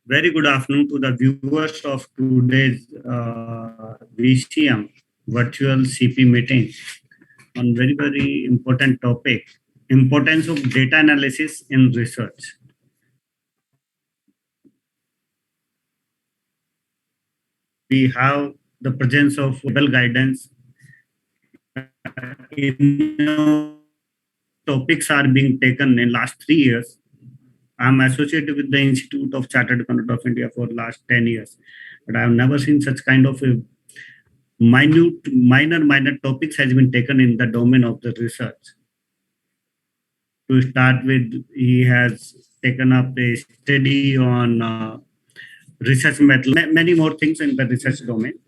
Very good afternoon to the viewers of today's VCM virtual CP meeting on very important topic, importance of data analysis in research. We have the presence of global guidance. Topics are being taken in last 3 years. I'm associated with the Institute of Chartered Accountant of India for last 10 years, but I have never seen such kind of a minor topics has been taken in the domain of the research. To start with, he has taken up a study on research method, many more things in the research domain.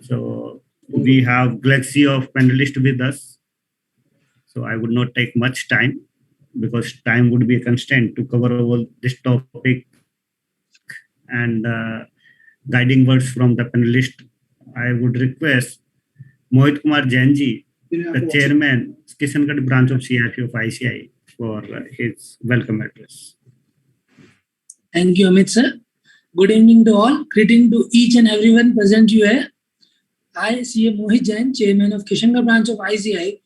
So we have galaxy of panelists with us. So I would not take much time because time would be a constraint to cover all this topic and guiding words from the panelist. I would request Mohit Kumar Jain ji, the chairman, Kishangarh branch of CRP of ICI, for his welcome address. Thank you, Amit sir. Good evening to all. Greeting to each and everyone present here. I, CA Mohit Jain, chairman of Kishangarh branch of ICI,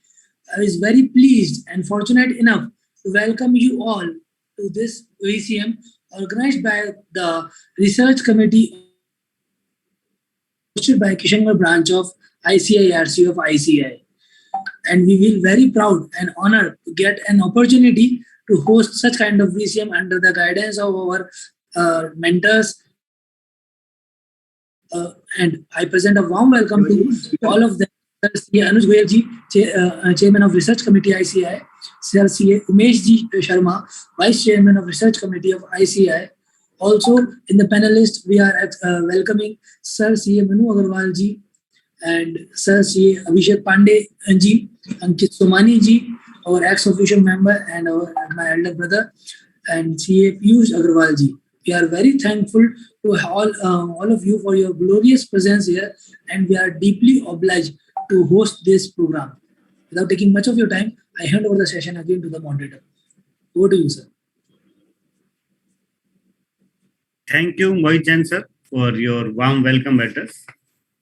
is very pleased and fortunate enough to welcome you all to this VCM organized by the research committee hosted by Kishangarh branch of ICIRC of ICI. And we will very proud and honored to get an opportunity to host such kind of VCM under the guidance of our mentors. And I present a warm welcome to all of them. Sir Anuj Goyal ji, Chairman of Research Committee ICI, Sir CA Umesh ji Sharma, Vice Chairman of Research Committee of ICI. Also in the panelists, we are welcoming Sir CA Manu Agarwal ji and Sir CA Abhishek Pandey ji, Ankit Somani ji, our ex-official member and my elder brother, and CA Piyush Agarwal ji. We are very thankful to all of you for your glorious presence here, and we are deeply obliged to host this program. Without taking much of your time, I hand over the session again to the moderator. Over to you, sir. Thank you, Mohit Jain sir, for your warm welcome address.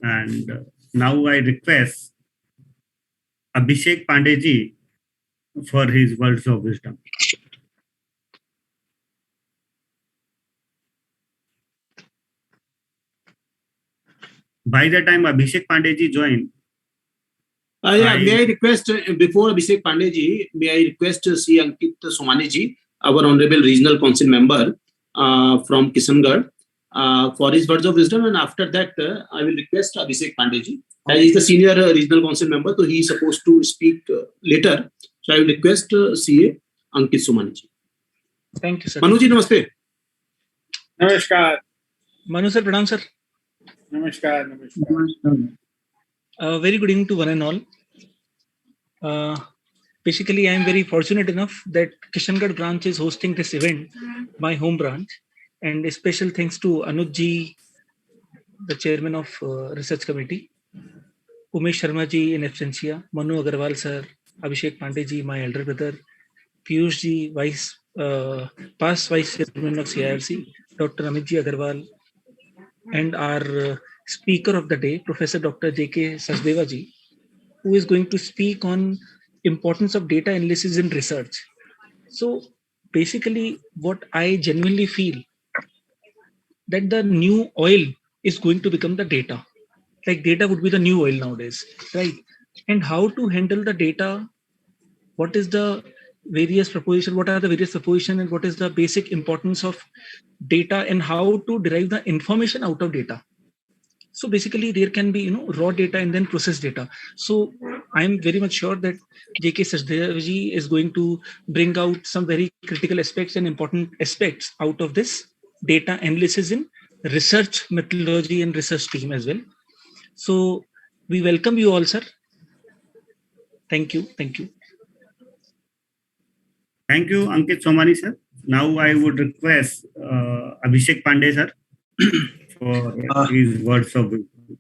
And now I request Abhishek Pandey ji for his words of wisdom. By the time Abhishek Pandey ji joined, may I request, before Abhishek Pandey ji, may I request C. Ankit Somani ji, our Honorable Regional Council member from Kishangarh, for his words of wisdom, and after that, I will request Abhishek Pandey ji. As he is the senior Regional Council member, so he is supposed to speak later. So I will request CA Ankit Somani ji. Thank you, sir. Manu ji, namaste. Namaskar. Manu sir, pranam sir. Namaskar. Very good evening to one and all. Basically, I am very fortunate enough that Kishangarh branch is hosting this event, my home branch, and a special thanks to Anuj ji, the chairman of research committee, Umesh Sharma ji in absentia, Manu Agarwal sir, Abhishek Pandey ji, my elder brother, Piyush ji, past vice chairman of CIRC, Dr. Amit ji Agarwal, and our speaker of the day, Professor Dr. J.K. Sachdeva ji, who is going to speak on importance of data analysis in research. So basically, what I genuinely feel that the new oil is going to become the data. Like data would be the new oil nowadays, right? And how to handle the data, what is the various proposition, what are the various proposition, and what is the basic importance of data, and how to derive the information out of data. So basically there can be, raw data and then process data. So I'm very much sure that J.K. Sachdeva ji is going to bring out some very critical aspects and important aspects out of this data analysis in research methodology and research team as well. So we welcome you all, sir. Thank you. Thank you. Thank you, Ankit Somani sir. Now I would request Abhishek Pandey sir for his words of wisdom.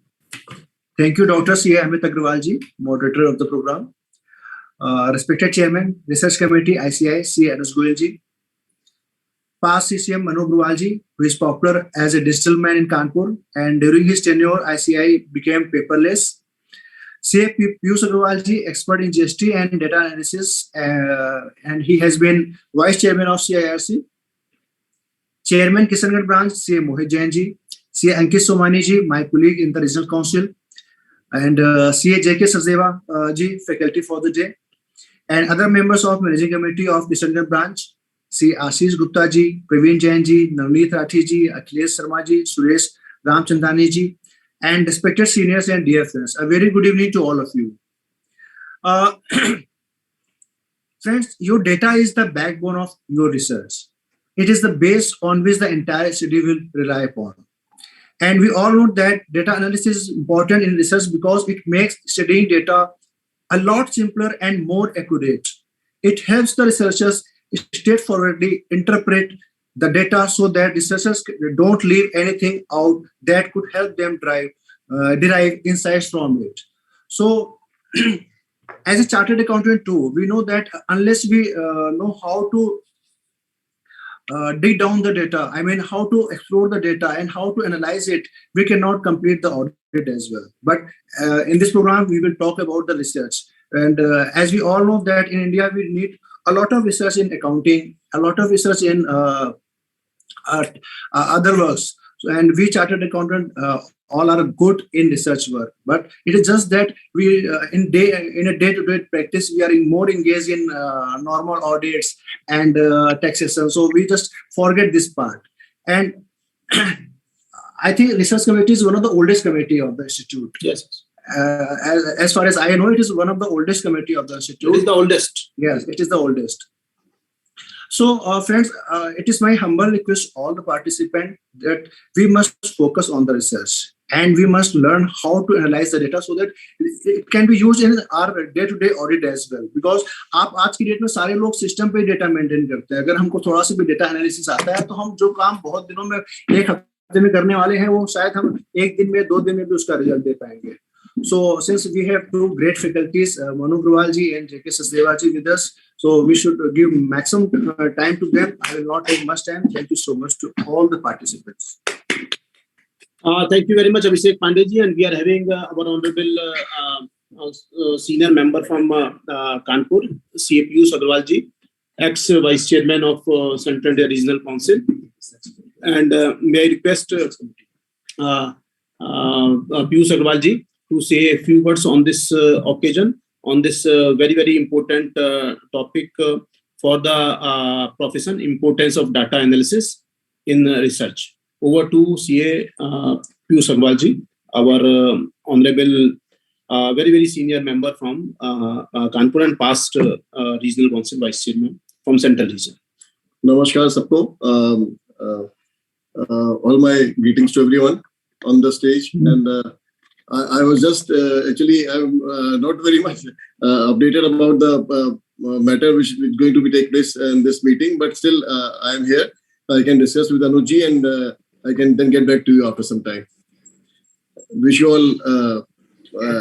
Thank you, Dr. C. Amit Agrawal ji, moderator of the program. Respected Chairman, Research Committee, ICI, C. Anuj Goyal ji. past CCM Manu Agrawal who is popular as a digital man in Kanpur, and during his tenure, ICI became paperless. CA Piyush Agrawal expert in GST and data analysis, and he has been vice chairman of CIRC. Chairman Kishangarh branch, CA Mohit Jain ji, CA Ankit Somani ji, my colleague in the regional council, and CA JK Sardeva ji, faculty for the day, and other members of managing committee of Kishangarh branch, CA Ashish Gupta ji, Praveen Jain ji, Navneet Rathi ji, Akhilesh Sharma ji, Suresh Ramchandani ji, and respected seniors and dear friends. A very good evening to all of you. Friends, your data is the backbone of your research. It is the base on which the entire study will rely upon. And we all know that data analysis is important in research because it makes studying data a lot simpler and more accurate. It helps the researchers straightforwardly interpret the data so that researchers don't leave anything out that could help them derive insights from it. So, as a chartered accountant too, we know that unless we know how to dig down the data, I mean, how to explore the data and how to analyze it, we cannot complete the audit as well. But in this program, we will talk about the research. And as we all know that in India, we need a lot of research in accounting, a lot of research in other works. So, and we chartered accountant all are good in research work, but it is just that we in a day-to-day practice we are more engaged in normal audits and taxation, so we just forget this part. And I think research committee is one of the oldest committee of the institute. Yes. As far as I know, it is one of the oldest committee of the institute. It is the oldest. Yes, it is the oldest. So, friends, it is my humble request to all the participants that we must focus on the research and we must learn how to analyze the data so that it can be used in our day-to-day audit as well. Because आप आज की date में सारे लोग system पे data maintain करते हैं. अगर हमको थोड़ा सा भी डेटा एनालिसिस आता है तो हम जो काम बहुत दिनों में एक हफ्ते में करने वाले हैं वो शायद हम एक दिन में 2 दिन में भी उसका रिजल्ट दे पाएंगे. So, since we have two great faculties, Manu Agrawal ji and JK Sachdeva ji with us, so we should give maximum time to them. I will not take much time. Thank you so much to all the participants. Thank you very much, Abhishek Pandey ji, and we are having our honorable senior member from Kanpur, CA Piyush Agrawal ji, ex-vice chairman of Central India Regional Council, and may I request Piyush Agrawal ji to say a few words on this occasion, on this very, very important topic for the profession, importance of data analysis in research. Over to CA Piyush Agrawal ji, our honorable, very, very senior member from Kanpur and past regional council vice chairman from Central Region. Namaskar sabko. All my greetings to everyone on the stage. And I was just actually I'm not very much updated about the matter which is going to be take place in this meeting, but still I am here. I can discuss with Anuji and I can then get back to you after some time. Wish you all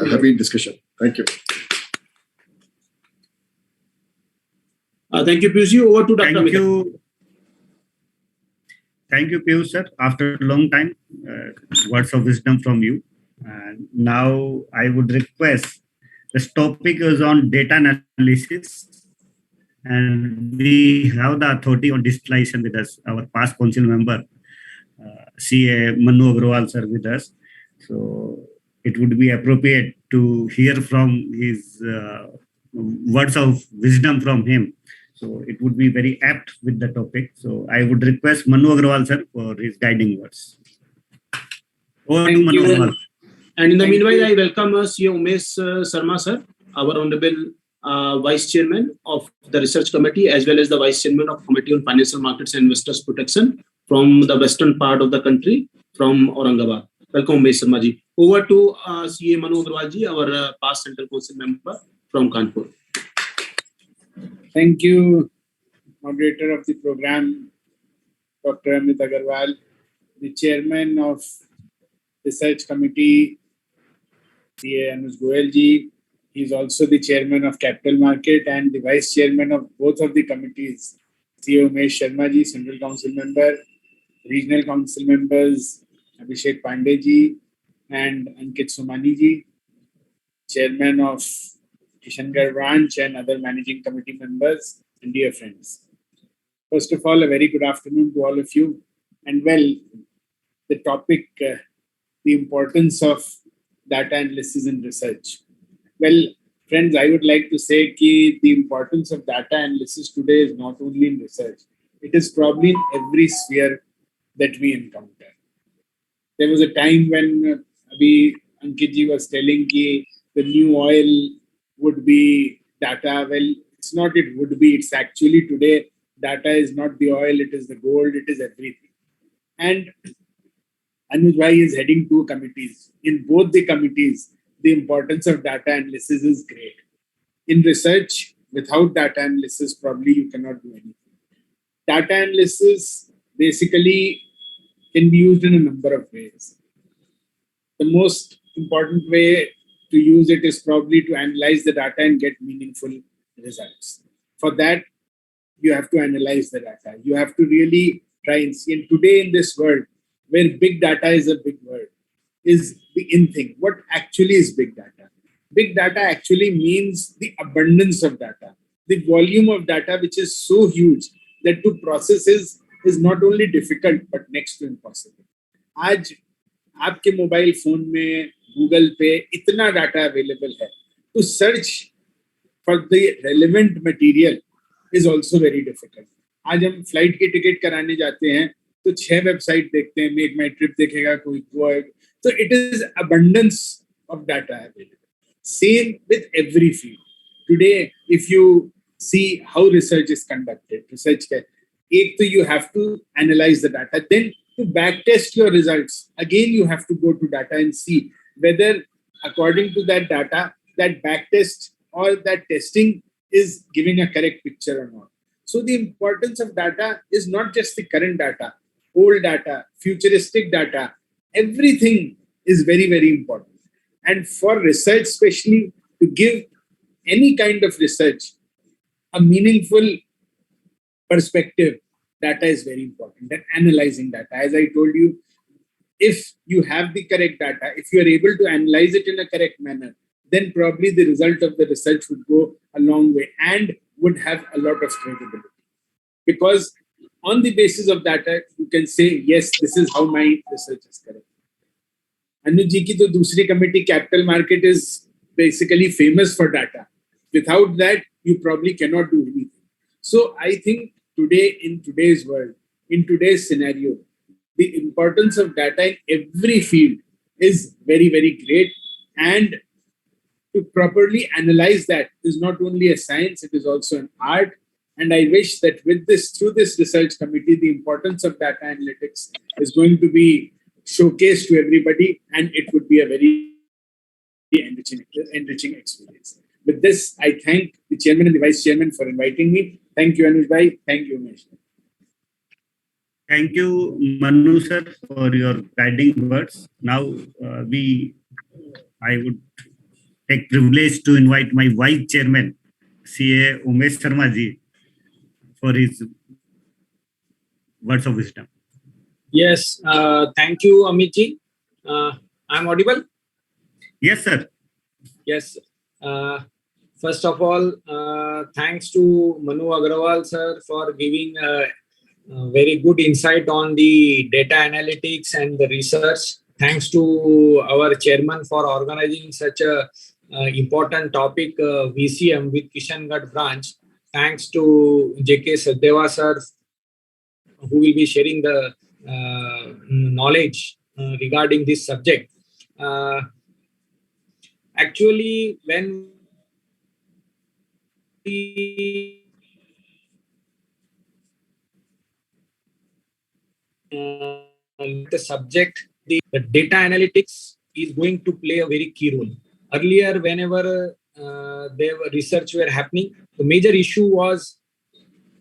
happy discussion. Thank you. Thank you, Piyush. Over to Dr. Thank you. Thank you, Piyush sir. After a long time, words of wisdom from you. And now I would request, this topic is on data analysis, and we have the authority on digitalization with us, our past council member, CA Manu Agrawal sir with us. So it would be appropriate to hear from his words of wisdom from him. So it would be very apt with the topic. So I would request Manu Agrawal sir for his guiding words. Over to Manu Agrawal. And in the meanwhile, I welcome CA Umesh Sharma sir, our honorable vice chairman of the research committee, as well as the vice chairman of Committee on Financial Markets and Investors Protection from the western part of the country, from Aurangabad. Welcome, Umesh Sharma ji. Over to CA Manu Agrawal ji, our past Central Council member from Kanpur. Thank you, moderator of the program, Dr. Amit Agarwal, the chairman of Research Committee, CA Anuj Goyal ji. He is also the chairman of Capital Market and the vice chairman of both of the committees, CEO Umesh Sharma ji, Central Council Member, Regional Council Members Abhishek Pandey ji and Ankit Somani ji, Chairman of Kishangarh Branch and other Managing Committee members, and dear friends. First of all, a very good afternoon to all of you. And well, the topic, the importance of data analysis and research. Well, friends, I would like to say that the importance of data analysis today is not only in research, it is probably in every sphere that we encounter. There was a time when Ankit ji was telling that the new oil would be data. Well, it's not it would be, it's actually today, data is not the oil, it is the gold, it is everything. And Anuj Bhai is heading 2 committees. In both the committees, the importance of data analysis is great. In research, without data analysis, probably you cannot do anything. Data analysis basically can be used in a number of ways. The most important way to use it is probably to analyze the data and get meaningful results. For that, you have to analyze the data. You have to really try and see. And today in this world, where big data is a big word, is the in thing. What actually is big data? Big data actually means the abundance of data, the volume of data, which is so huge that to process is not only difficult but next to impossible. आज आपके mobile phone में Google पे इतना data available है, to search for the relevant material is also very difficult. आज हम flight की ticket कराने जाते हैं तो 6 वेबसाइट देखते हैं, मेक माई ट्रिप देखेगा कोई, so it is abundance of data available. Same with every field. Today, if you see how research is conducted, you have to analyze the data. Then to backtest your results, again you have to go to data and see whether according to that data, that backtest or that testing is giving a correct picture or not. So the importance of data is not just the current data, old data, futuristic data, everything is very, very important. And for research, especially to give any kind of research a meaningful perspective, data is very important. And analyzing data, as I told you, if you have the correct data, if you are able to analyze it in a correct manner, then probably the result of the research would go a long way and would have a lot of credibility. Because on the basis of data, you can say, yes, this is how my research is correct. Anuj ji ki to dusri committee, capital market, is basically famous for data. Without that, you probably cannot do anything. So I think today, in today's world, in today's scenario, the importance of data in every field is very, very great. And to properly analyze that is not only a science, it is also an art. And I wish that with this, through this research committee, the importance of data analytics is going to be showcased to everybody, and it would be a very enriching experience. With this, I thank the chairman and the vice chairman for inviting me. Thank you, Anuj bhai. Thank you, Umesh. Thank you, Manu sir, for your guiding words. Now, I would take privilege to invite my vice chairman, CA Umesh Sharma ji, for his words of wisdom. Yes, thank you, Amit ji. I'm audible? Yes, sir. Yes. First of all, thanks to Manu Agrawal sir for giving very good insight on the data analytics and the research. Thanks to our chairman for organizing such a important topic, VCM with Kishangarh branch. Thanks to JK Sadeva sir, who will be sharing the knowledge regarding this subject. Actually, when we the subject, the data analytics is going to play a very key role. Earlier, whenever there were research were happening, the major issue was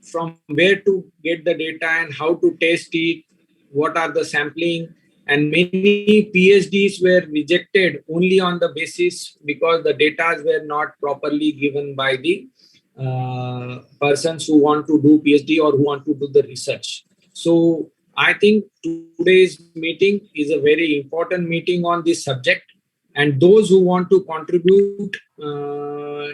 from where to get the data and how to test it, what are the sampling, and many PhDs were rejected only on the basis because the data were not properly given by the persons who want to do PhD or who want to do the research. So I think today's meeting is a very important meeting on this subject, and those who want to contribute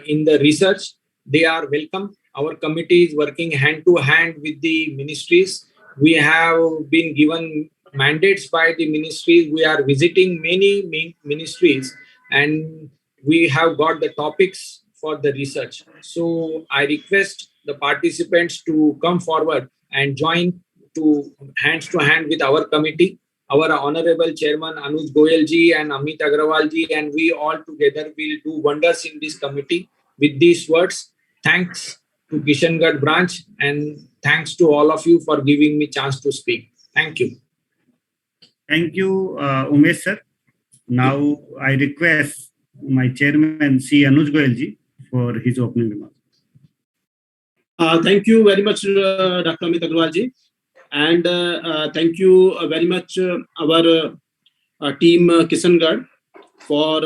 in the research, they are welcome. Our committee is working hand to hand with the ministries. We have been given mandates by the ministries. We are visiting many ministries, and we have got the topics for the research. So I request the participants to come forward and join to hand with our committee, our honorable chairman Anuj Goyal ji and Amit Agrawal ji, and we all together will do wonders in this committee. With these words, thanks to Kishangarh branch and thanks to all of you for giving me chance to speak. Thank you. Thank you, Umesh sir. Now I request my chairman, C. Anuj Goyal ji, for his opening remarks. Thank you very much, Dr. Amit Agrawal ji. And thank you very much, our team Kishangarh, for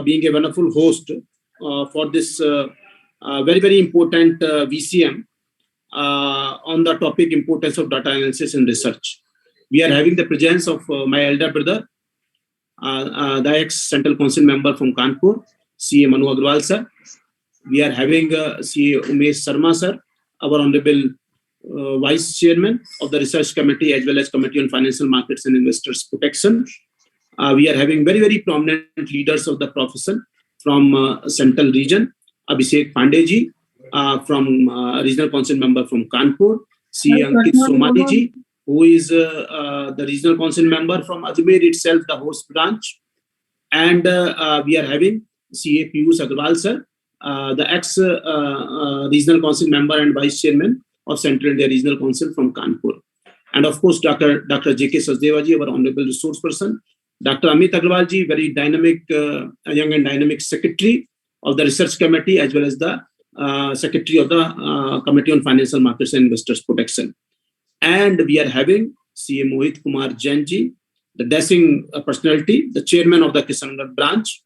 being a wonderful host for this very important VCM on the topic importance of data analysis and research. We are having the presence of my elder brother, the ex-Central Council member from Kanpur, CA Manu Agrawal sir. We are having CA Umesh Sharma sir, our honorable Vice Chairman of the Research Committee as well as Committee on Financial Markets and Investors Protection. We are having very prominent leaders of the profession from Central Region, Abhishek Pandey ji, from Regional Council member from Kanpur, C. Ankit Somani ji, who is the Regional Council member from Ajmer itself, the host branch. And we are having CA Piyush Agrawal sir, the ex-Regional Council member and Vice Chairman of Central India Regional Council from Kanpur. And of course, Dr. J.K. Sachdeva ji, our honorable resource person. Dr. Amit Agrawal ji, very dynamic, young and dynamic secretary of the Research Committee as well as the secretary of the Committee on Financial Markets and Investors Protection. And we are having CA Mohit Kumar Jain ji, the dashing personality, the chairman of the Kishangarh branch.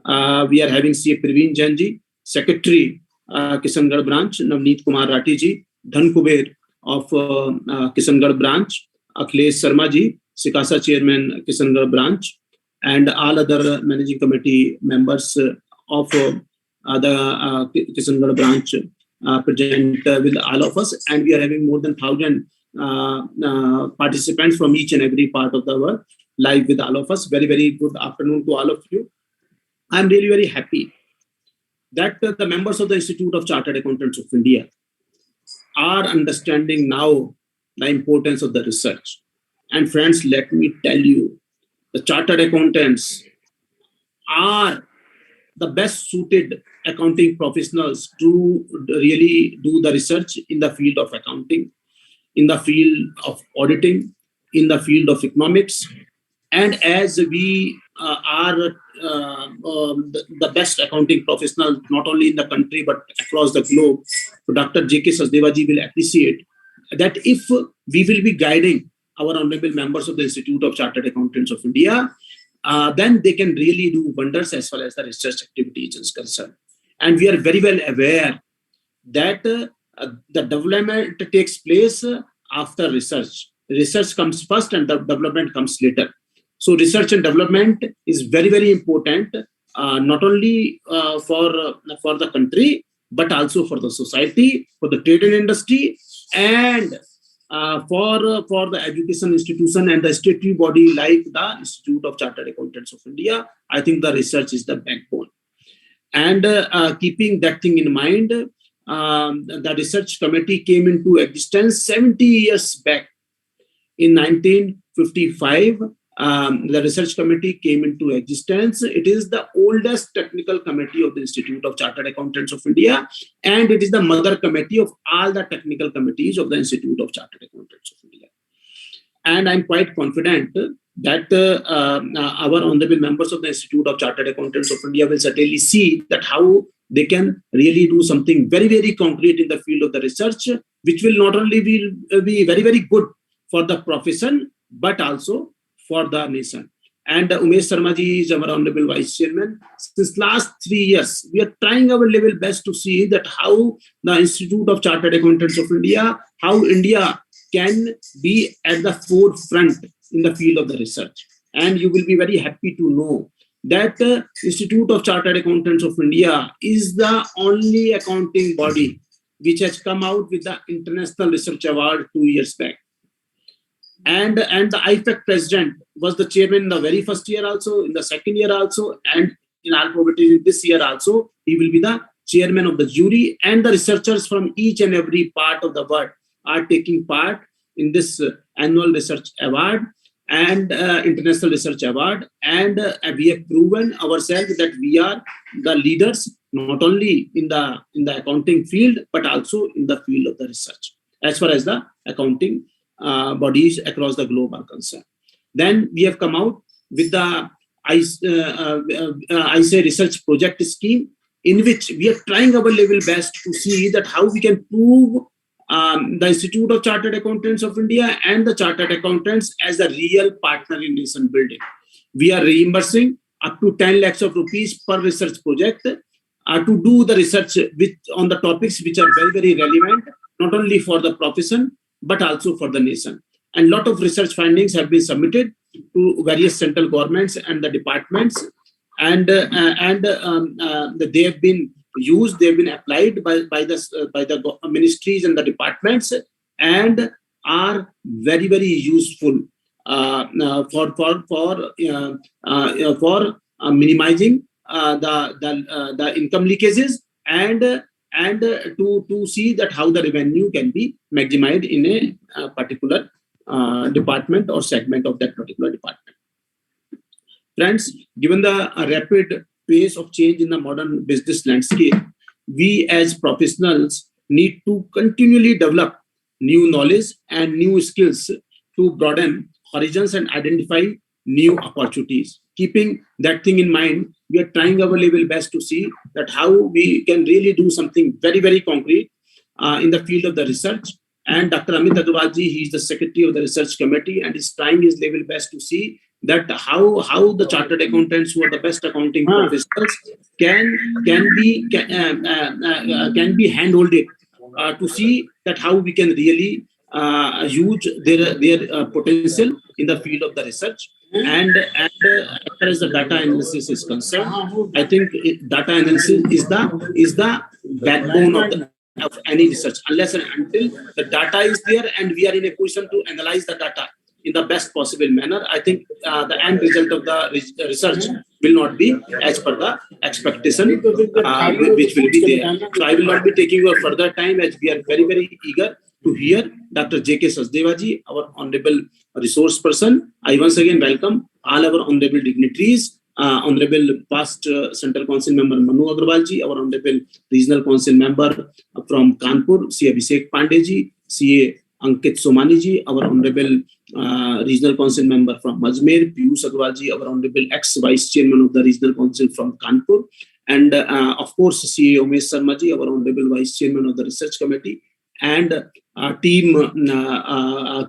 We are having CA Praveen Jain ji, secretary Kishangarh branch, Navneet Kumar Rathi ji, Dhan Kuber of Kishangarh branch, Akhilesh Sharma ji, Sikasa chairman Kishangarh branch, and all other managing committee members of the Kishangarh branch present with all of us. And we are having more than 1,000 participants from each and every part of the world live with all of us. Very good afternoon to all of you. I'm really very happy that the members of the Institute of Chartered Accountants of India are understanding now the importance of the research. And friends, let me tell you, the chartered accountants are the best suited accounting professionals to really do the research in the field of accounting, in the field of auditing, in the field of economics. And as we are the best accounting professionals, not only in the country, but across the globe, so Dr. J.K. Sachdeva ji will appreciate that if we will be guiding our honorable members of the Institute of Chartered Accountants of India, then they can really do wonders as far as the research activities is concerned. And we are very well aware that the development takes place after research. Research comes first and the development comes later. So research and development is very important, not only for the country, but also for the society, for the trade and industry, and for the education institution and the statutory body like the Institute of Chartered Accountants of India. I think the research is the backbone. And keeping that thing in mind, the research committee came into existence 70 years back. In 1955, the research committee came into existence. It is the oldest technical committee of the Institute of Chartered Accountants of India, and it is the mother committee of all the technical committees of the Institute of Chartered Accountants of India. And I'm quite confident that our honorable members of the Institute of Chartered Accountants of India will certainly see that how they can really do something very concrete in the field of the research, which will not only be very good for the profession, but also for the nation. and Umesh Sharma ji is our Honorable Vice Chairman. Since last 3 years, we are trying our level best to see that how the Institute of Chartered Accountants of India, how India can be at the forefront in the field of the research. And you will be very happy to know that the Institute of Chartered Accountants of India is the only accounting body which has come out with the International Research Award 2 years back. And the IFAC president was the chairman in the very first year also, in the second year also, and in all probability this year also, he will be the chairman of the jury, and the researchers from each and every part of the world are taking part in this annual research award and international research award. And we have proven ourselves that we are the leaders, not only in the accounting field, but also in the field of the research, as far as the accounting bodies across the globe are concerned. Then we have come out with the ISA research project scheme, in which we are trying our level best to see that how we can prove the Institute of Chartered Accountants of India and the Chartered Accountants as a real partner in nation building. We are reimbursing up to 10 lakhs of rupees per research project to do the research on the topics which are very, very relevant, not only for the profession, but also for the nation. And a lot of research findings have been submitted to various central governments and the departments, and they have been used, they have been applied by the ministries and the departments, and are very, very useful for minimizing the income leakages and to see that how the revenue can be maximized in a particular department or segment of that particular department. Friends, given the rapid pace of change in the modern business landscape, we as professionals need to continually develop new knowledge and new skills to broaden horizons and identify new opportunities. Keeping that thing in mind, we are trying our level best to see that how we can really do something very, very concrete in the field of the research. And Dr. Amit Agarwal ji, he is the secretary of the research committee, and is trying his level best to see that how the chartered accountants who are the best accounting professionals can be handholded to see that how we can really use their potential in the field of the research. And as far as the data analysis is concerned, I think data analysis is the backbone of any research. Unless and until the data is there and we are in a position to analyze the data in the best possible manner, I think the end result of the research will not be as per the expectation which will be there. So I will not be taking your further time, as we are very, very eager to hear Dr. J.K. Sachdeva ji, our honorable resource person. I once again welcome all our honorable dignitaries, honorable past Central Council member Manu Agrawal ji, our honorable regional council member from Kanpur, C. Abhishek Pandey ji, C. Ankit Somani ji, our honorable regional council member from Ajmer, Piyush Agrawal ji, our honorable ex-vice chairman of the regional council from Kanpur, and of course C. Umesh Sharma ji, our honorable vice chairman of the research committee, and team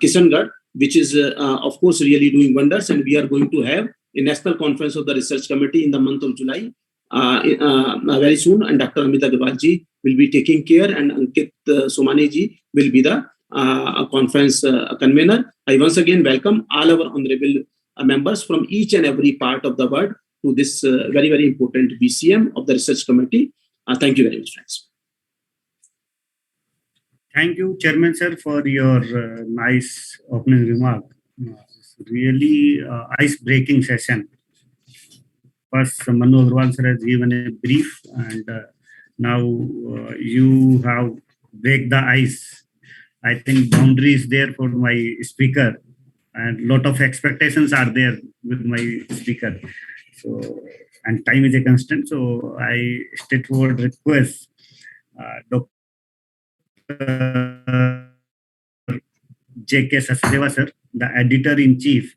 Kishangarh, which is of course really doing wonders. And we are going to have a national conference of the research committee in the month of July very soon, and Dr. Amit Agarwal ji will be taking care, and Ankit Somani ji will be the conference convener. I once again welcome all our honorable members from each and every part of the world to this very, very important VCM of the research committee. Thank you very much, friends. Thank you, Chairman sir, for your nice opening remark. It's really ice-breaking session. First, Manu Agrawal sir has given a brief, and now you have break the ice. I think boundary is there for my speaker, and lot of expectations are there with my speaker. So, and time is a constant. So I straightforward request Dr. J.K. Sachdeva sir, the editor-in-chief,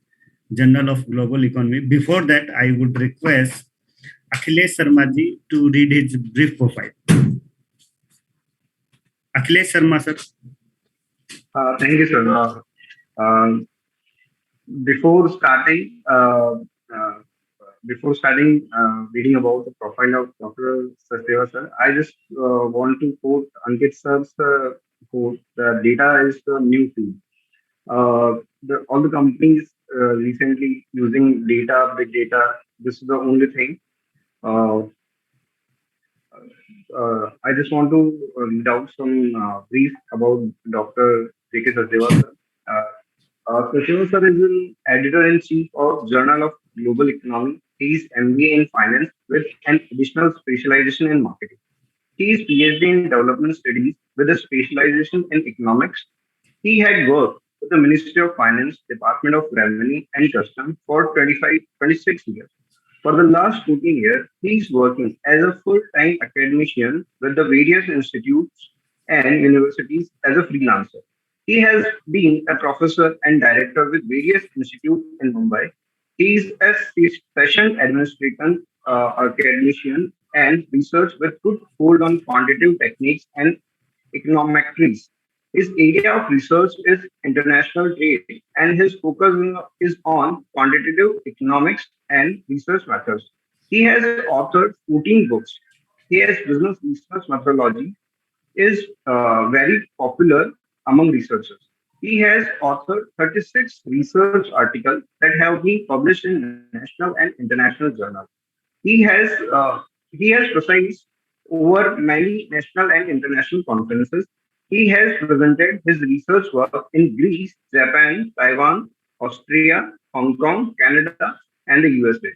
Journal of Global Economy. Before that, I would request Akhilesh Sharma ji to read his brief profile. Akhilesh Sharma sir. Thank you, sir. Before starting, before starting reading about the profile of Dr. Sachdeva sir, I just want to quote Ankit sir's quote: "The data is the new fuel." All the companies recently using data, big data. This is the only thing. Uh, I just want to read out some brief about Dr. J.K. Sachdeva sir. Uh, Sachdeva sir is an editor-in-chief of Journal of Global Economy. He is MBA in Finance with an additional specialization in marketing. He is PhD in Development Studies with a specialization in economics. He had worked with the Ministry of Finance, Department of Revenue and Customs for 26 years. For the last 14 years, he is working as a full-time academician with the various institutes and universities as a freelancer. He has been a professor and director with various institutes in Mumbai. He is a session administrator, academician, and research with good hold on quantitative techniques and econometrics. His area of research is international trade, and his focus is on quantitative economics and research methods. He has authored 14 books. He has business research methodology is very popular among researchers. He has authored 36 research articles that have been published in national and international journals. He has presided over many national and international conferences. He has presented his research work in Greece, Japan, Taiwan, Austria, Hong Kong, Canada, and the USA.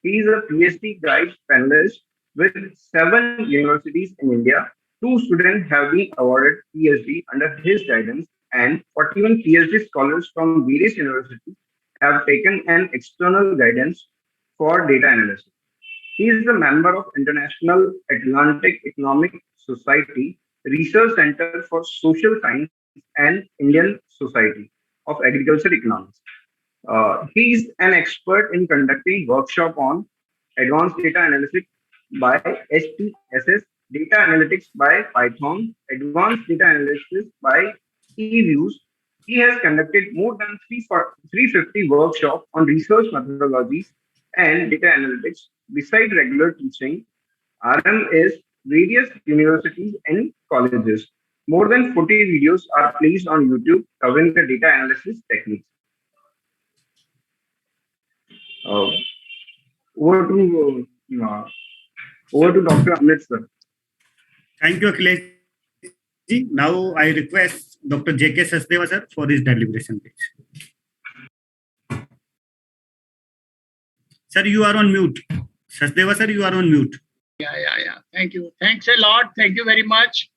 He is a PhD guide panelist with 7 universities in India. 2 students have been awarded PhD under his guidance, and 41 PhD scholars from various universities have taken an external guidance for data analysis. He is a member of International Atlantic Economic Society Research Center for Social Science and Indian Society of Agriculture Economics. He is an expert in conducting workshop on advanced data analysis by HTSS, data analytics by Python, advanced data analysis by eViews. He has conducted more than 350 workshops on research methodologies and data analytics. Besides regular teaching, RM is various universities and colleges. More than 40 videos are placed on YouTube covering the data analysis techniques. Uh, over to Dr. Amit sir. Thank you, Akhilesh ji. Now I request Dr. J.K. Sachdeva sir for his deliberation, please. Sir, you are on mute. Sachdeva sir, you are on mute. Yeah. Thank you. Thanks a lot. Thank you very much.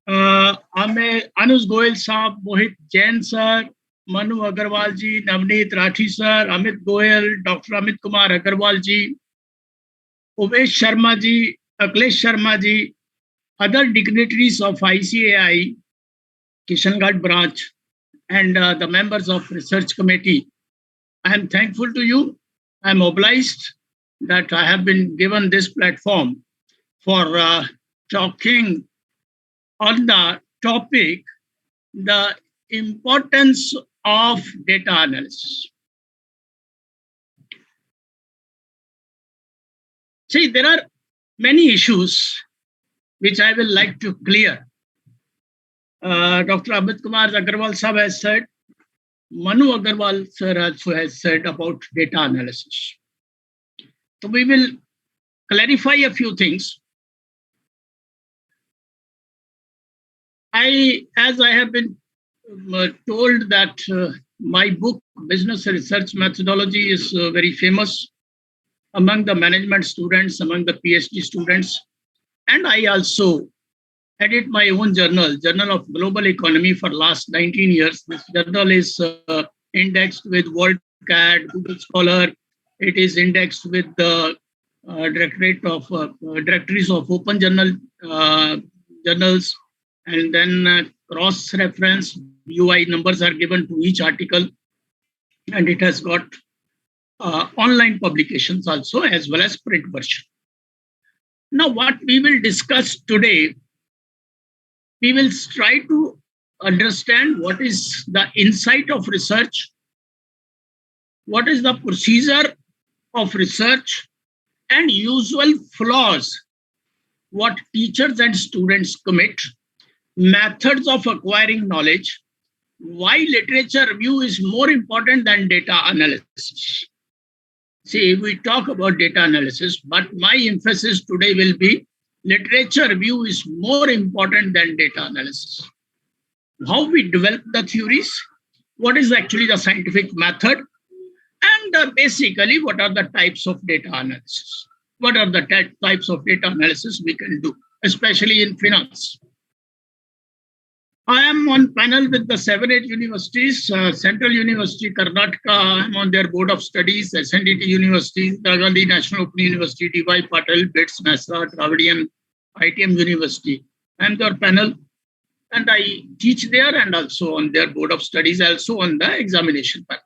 Anuj Goyal sahab, Mohit Jain sir, Manu Agarwal ji, Navneet Rathi sir, Amit Goyal, doctor Amit Kumar Agarwal ji, Umesh Sharma ji, Akhilesh Sharma ji, other dignitaries of ICAI, Kishangarh branch, and the members of research committee. I am thankful to you. I am obliged that I have been given this platform for talking on the topic, the importance of data analysis. See, there are many issues which I will like to clear. Dr. Amit Kumar Agarwal Sahab has said, Manu Agarwal sir also has said about data analysis. So we will clarify a few things. As I have been told that my book, Business Research Methodology, is very famous among the management students, among the PhD students. And I also edit my own journal, Journal of Global Economy, for last 19 years. This journal is indexed with WorldCat, Google Scholar. It is indexed with the directories of open journals, and then cross-reference UI numbers are given to each article, and it has got online publications also, as well as print version. Now, what we will discuss today, we will try to understand what is the insight of research, what is the procedure of research and usual flaws what teachers and students commit, methods of acquiring knowledge, why literature review is more important than data analysis. See, we talk about data analysis, but my emphasis today will be literature review is more important than data analysis. How we develop the theories, what is actually the scientific method, and basically what are the types of data analysis. What are the types of data analysis we can do, especially in finance. I am on panel with the 7-8 universities, Central University, Karnataka. I'm on their board of studies, SNDT University, Indira Gandhi National Open University, D.Y. Patel, BITS, NASA, Dravidian, ITM University. I'm their panel and I teach there and also on their board of studies, also on the examination panel.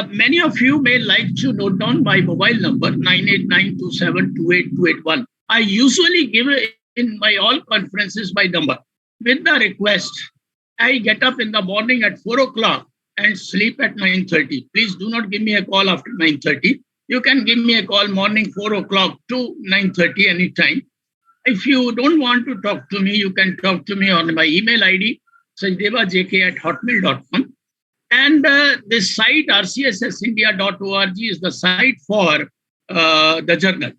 Many of you may like to note down my mobile number, 989272821. I usually give in my all conferences my number with the request. I get up in the morning at 4 o'clock and sleep at 9:30. Please do not give me a call after 9:30. You can give me a call morning 4 o'clock to 9:30 anytime. If you don't want to talk to me, you can talk to me on my email ID, sajdevajk@hotmail.com. And this site, rcssindia.org, is the site for the journal.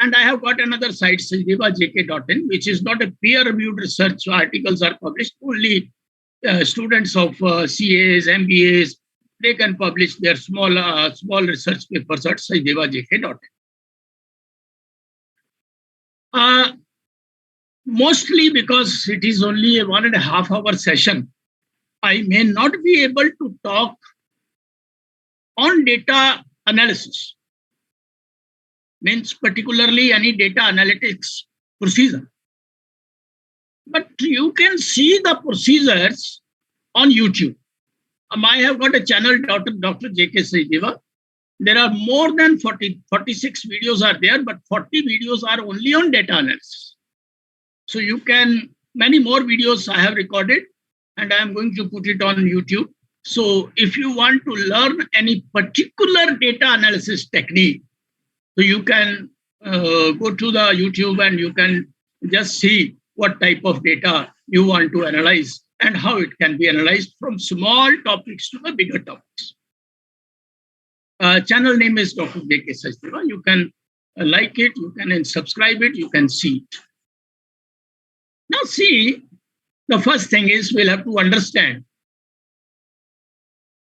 And I have got another site, sajdevajk.in, which is not a peer-reviewed research. Articles are published. Only students of CAs, MBAs, they can publish their small research papers at sajdevajk.in. Mostly because it is only a 1.5 hour session, I may not be able to talk on data analysis, means particularly any data analytics procedure. But you can see the procedures on YouTube. I have got a channel, Dr. J.K. Sajdeva. There are more than 46 videos are there, but 40 videos are only on data analysis. So you can, many more videos I have recorded, and I am going to put it on YouTube. So if you want to learn any particular data analysis technique, so you can go to the YouTube and you can just see what type of data you want to analyze and how it can be analyzed from small topics to the bigger topics. Channel name is Dr. J.K. Sajdeva. You can like it, you can subscribe it, you can see it. Now see, the first thing is we'll have to understand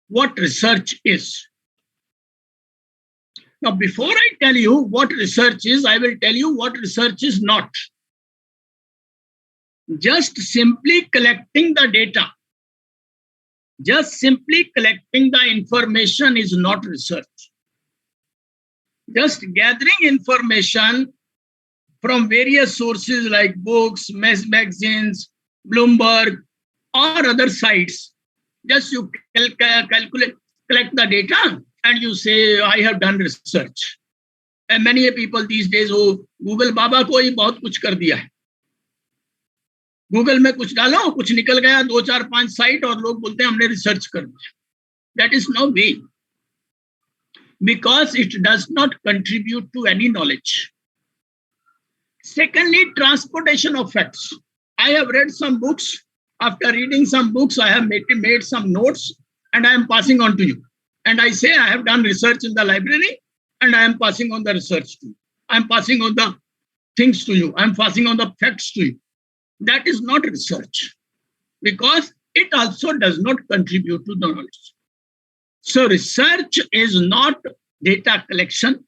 what research is. Now, before I tell you what research is, I will tell you what research is not. Just simply collecting the data, just simply collecting the information is not research. Just gathering information from various sources like books, magazines, Bloomberg, or other sites, just you collect the data and you say, I have done research. And many people these days, oh, Google Baba ko hi bahut kuch kar diya hai. Google में कुछ डालो, कुछ निकल गया, 2, 4, 5 site और लोग बोलते हैं हमने रिसर्च कर दिया. That is no way. Because it does not contribute to any knowledge. Secondly, transportation of facts. I have read some books. After reading some books, I have made some notes and I am passing on to you. And I say I have done research in the library and I am passing on the research to you. I am passing on the things to you. I am passing on the facts to you. That is not research because it also does not contribute to the knowledge. So research is not data collection.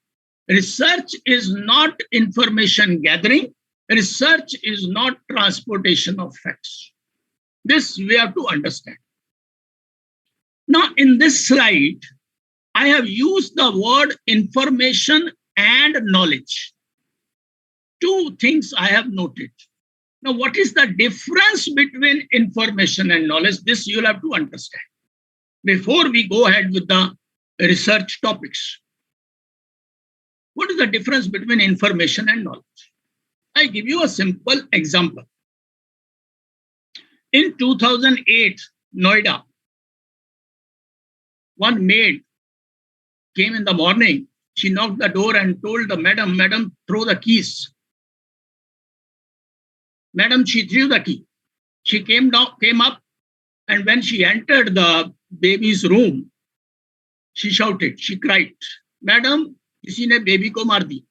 Research is not information gathering. Research is not transportation of facts. This we have to understand. Now, in this slide, I have used the word information and knowledge. Two things I have noted. Now, what is the difference between information and knowledge? This you'll have to understand before we go ahead with the research topics. What is the difference between information and knowledge? I give you a simple example. In 2008, Noida, one maid came in the morning. She knocked the door and told the madam, "Madam, throw the keys." Madam, she threw the key. She came up, and when she entered the baby's room, she shouted, she cried, "Madam, किसी ने baby को मार दी."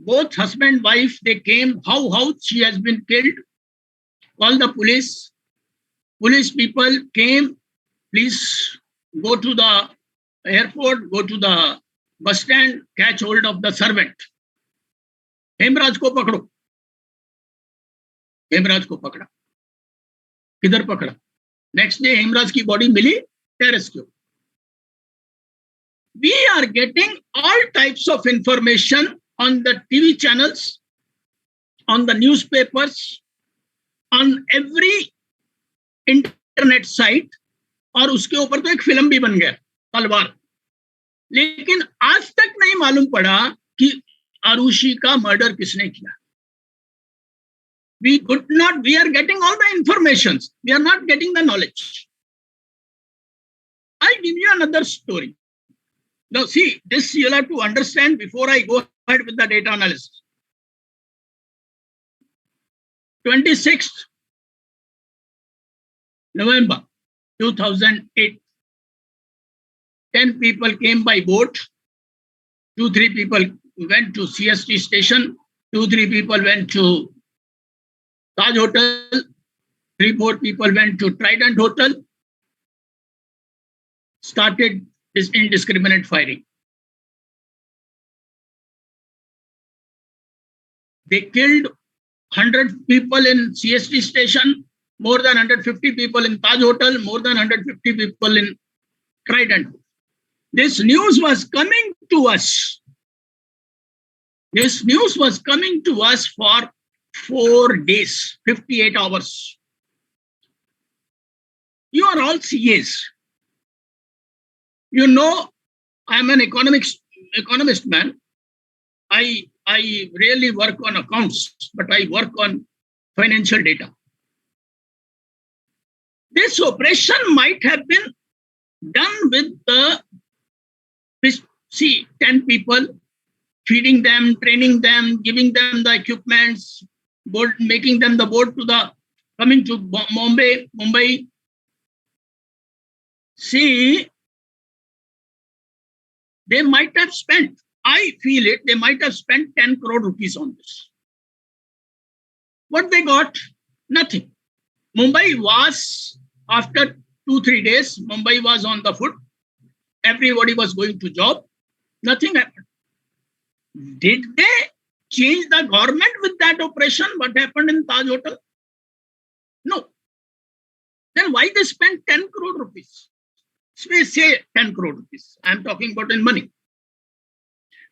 Both husband and wife, they came, how she has been killed. Call the police. Police people came, please go to the airport, go to the bus stand, catch hold of the servant. Hemraj को पकड़ो. हेमराज को पकड़ा. किधर पकड़ा? Next day Hemraj की body मिली terrace के ऊपर. We are getting all types of information on the TV channels, on the newspapers, on every internet site, और उसके ऊपर तो एक फिल्म भी बन गया, तलवार. लेकिन आज तक नहीं मालूम पड़ा कि आरुषि का मर्डर किसने किया. We are getting all the informations. We are not getting the knowledge. I'll give you another story. Now see, this you'll have to understand before I go ahead with the data analysis. 26th November 2008. 10 people came by boat. 2-3 people went to CST station. 2-3 people went to Taj Hotel. 3-4 people went to Trident Hotel. Started this indiscriminate firing. They killed 100 people in CST station, more than 150 people in Taj Hotel, more than 150 people in Trident. This news was coming to us. This news was coming to us for 4 days, 58 hours. You are all CAs. You know, I'm an economist man. I really work on accounts, but I work on financial data. This operation might have been done with 10 people, feeding them, training them, giving them the equipments, making them the boat coming to Mumbai. See, they might have spent, I feel it, they might have spent 10 crore rupees on this. What they got? Nothing. Mumbai was, after 2-3 days, Mumbai was on the foot. Everybody was going to job. Nothing happened. Did they change the government with that operation? What happened in Taj Hotel? No. Then why they spent 10 crore rupees? Say 10 crore rupees. I'm talking about in money.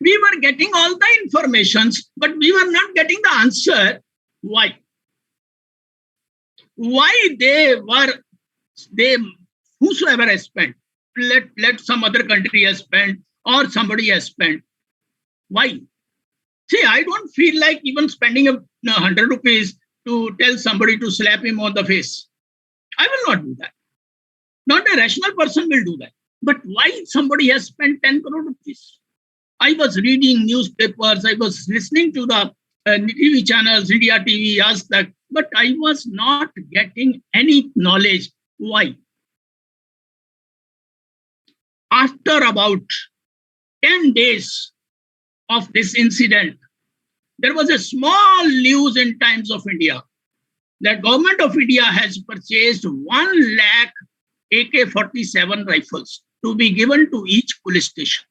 We were getting all the informations, but we were not getting the answer. Why? Why whosoever has spent, let some other country has spent or somebody has spent. Why? See, I don't feel like even spending 100 rupees to tell somebody to slap him on the face. I will not do that. Not a rational person will do that. But why somebody has spent 10 crore rupees? I was reading newspapers, I was listening to the TV channels, India TV, Ask That, but I was not getting any knowledge. Why? After about 10 days of this incident, there was a small news in Times of India that Government of India has purchased 1 lakh AK-47 rifles to be given to each police station.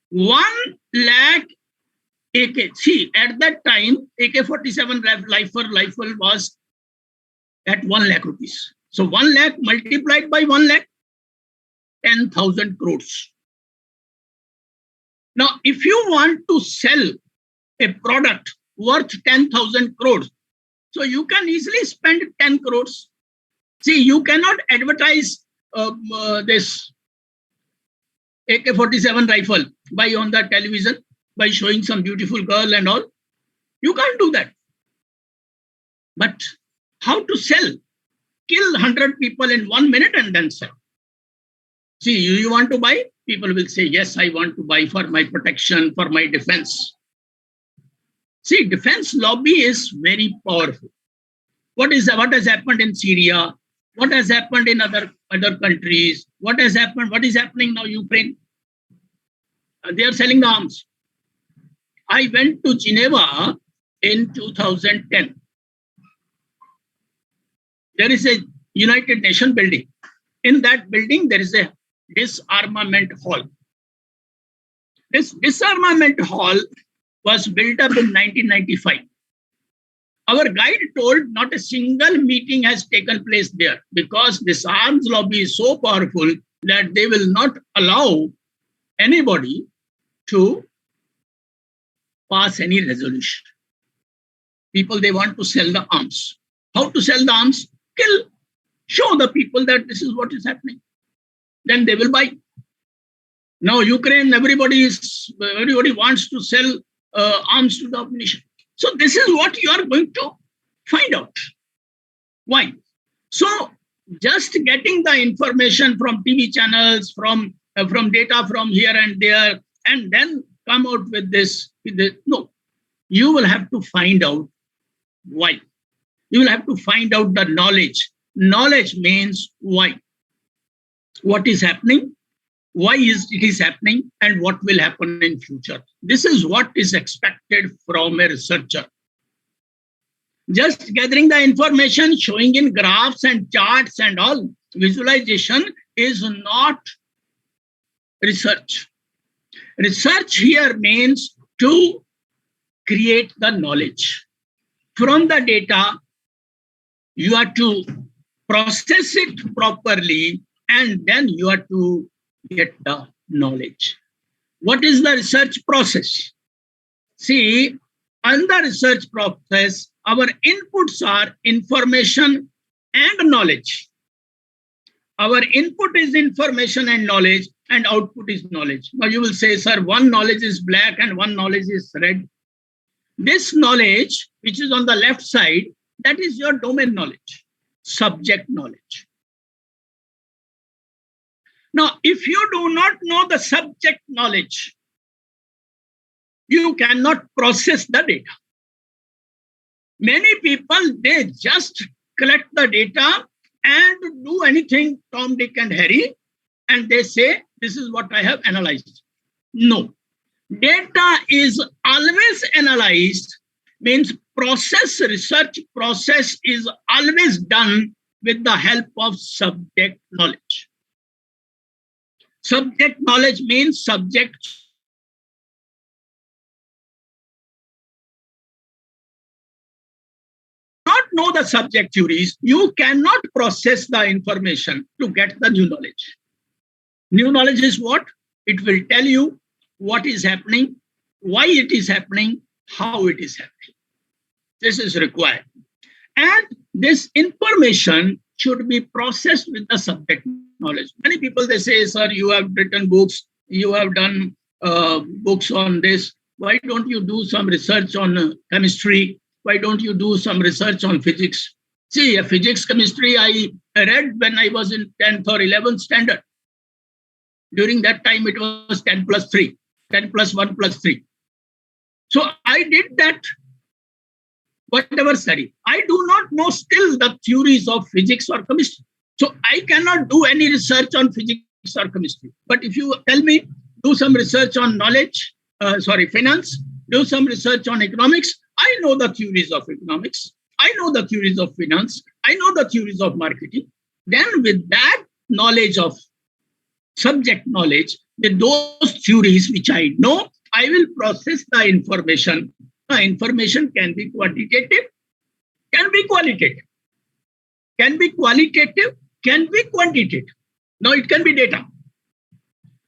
1 lakh AK. See, at that time, AK-47 rifle was at 1 lakh rupees. So 1 lakh multiplied by 1 lakh, 10,000 crores. Now, if you want to sell a product worth 10,000 crores, so you can easily spend 10 crores. See, you cannot advertise this AK-47 rifle on the television by showing some beautiful girl and all. You can't do that. But how to sell kill 100 people in 1 minute and then sell. See, you want to buy? People will say, yes, I want to buy for my protection, for my defense. See, defense lobby is very powerful. What has happened in Syria? What has happened in other countries? What has happened? What is happening now, Ukraine? They are selling the arms. I went to Geneva in 2010. There is a United Nations building. In that building, there is a disarmament hall. This disarmament hall was built up in 1995. Our guide told not a single meeting has taken place there because this arms lobby is so powerful that they will not allow anybody to pass any resolution. People, they want to sell the arms. How to sell the arms? Kill. Show the people that this is what is happening. Then they will buy. Now Ukraine, everybody wants to sell arms to the opposition. So this is what you are going to find out. Why? So just getting the information from TV channels, from data from here and there, and then come out with this. No, you will have to find out why. You will have to find out the knowledge. Knowledge means why. What is happening? Why it is happening, and what will happen in future. This is what is expected from a researcher. Just gathering the information, showing in graphs and charts and all, visualization is not research. Research here means to create the knowledge. From the data, you have to process it properly, and then you have to get the knowledge. What is the research process? See, in the research process, our inputs are information and knowledge. Our input is information and knowledge, and output is knowledge. Now you will say, sir, one knowledge is black and one knowledge is red. This knowledge, which is on the left side, that is your domain knowledge, subject knowledge. Now, if you do not know the subject knowledge, you cannot process the data. Many people, they just collect the data and do anything, Tom, Dick, and Harry, and they say, this is what I have analyzed. No. Data is always analyzed, means research process is always done with the help of subject knowledge. Subject knowledge means subject. Not know the subject theories, you cannot process the information to get the new knowledge. New knowledge is what? It will tell you what is happening, why it is happening, how it is happening. This is required. And this information should be processed with the subject knowledge. Many people, they say, sir, you have written books, you have done books on this. Why don't you do some research on chemistry? Why don't you do some research on physics? See, physics, chemistry, I read when I was in 10th or 11th standard. During that time, it was 10 plus 3, 10 plus 1 plus 3. So I did that, whatever study. I do not know still the theories of physics or chemistry. So I cannot do any research on physics or chemistry. But if you tell me, do some research on finance, do some research on economics, I know the theories of economics. I know the theories of finance. I know the theories of marketing. Then with that knowledge of subject knowledge, with those theories which I know, I will process the information. The information can be quantitative, can be qualitative, can be qualitative, can be quantitative. Now it can be data.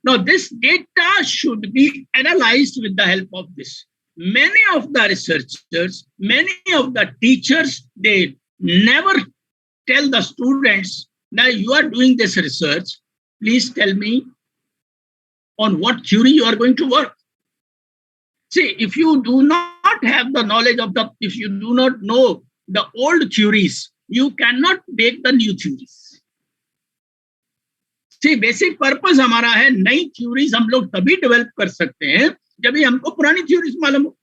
Now this data should be analyzed with the help of this. Many of the researchers, many of the teachers, they never tell the students that you are doing this research. Please tell me on what theory you are going to work. See, if you do not have the knowledge of if you do not know the old theories, you cannot make the new theories. See, basic purpose हमारा है नई theories हम लोग तभी develop कर सकते हैं जब भी हमको पुरानी theories मालूम हो.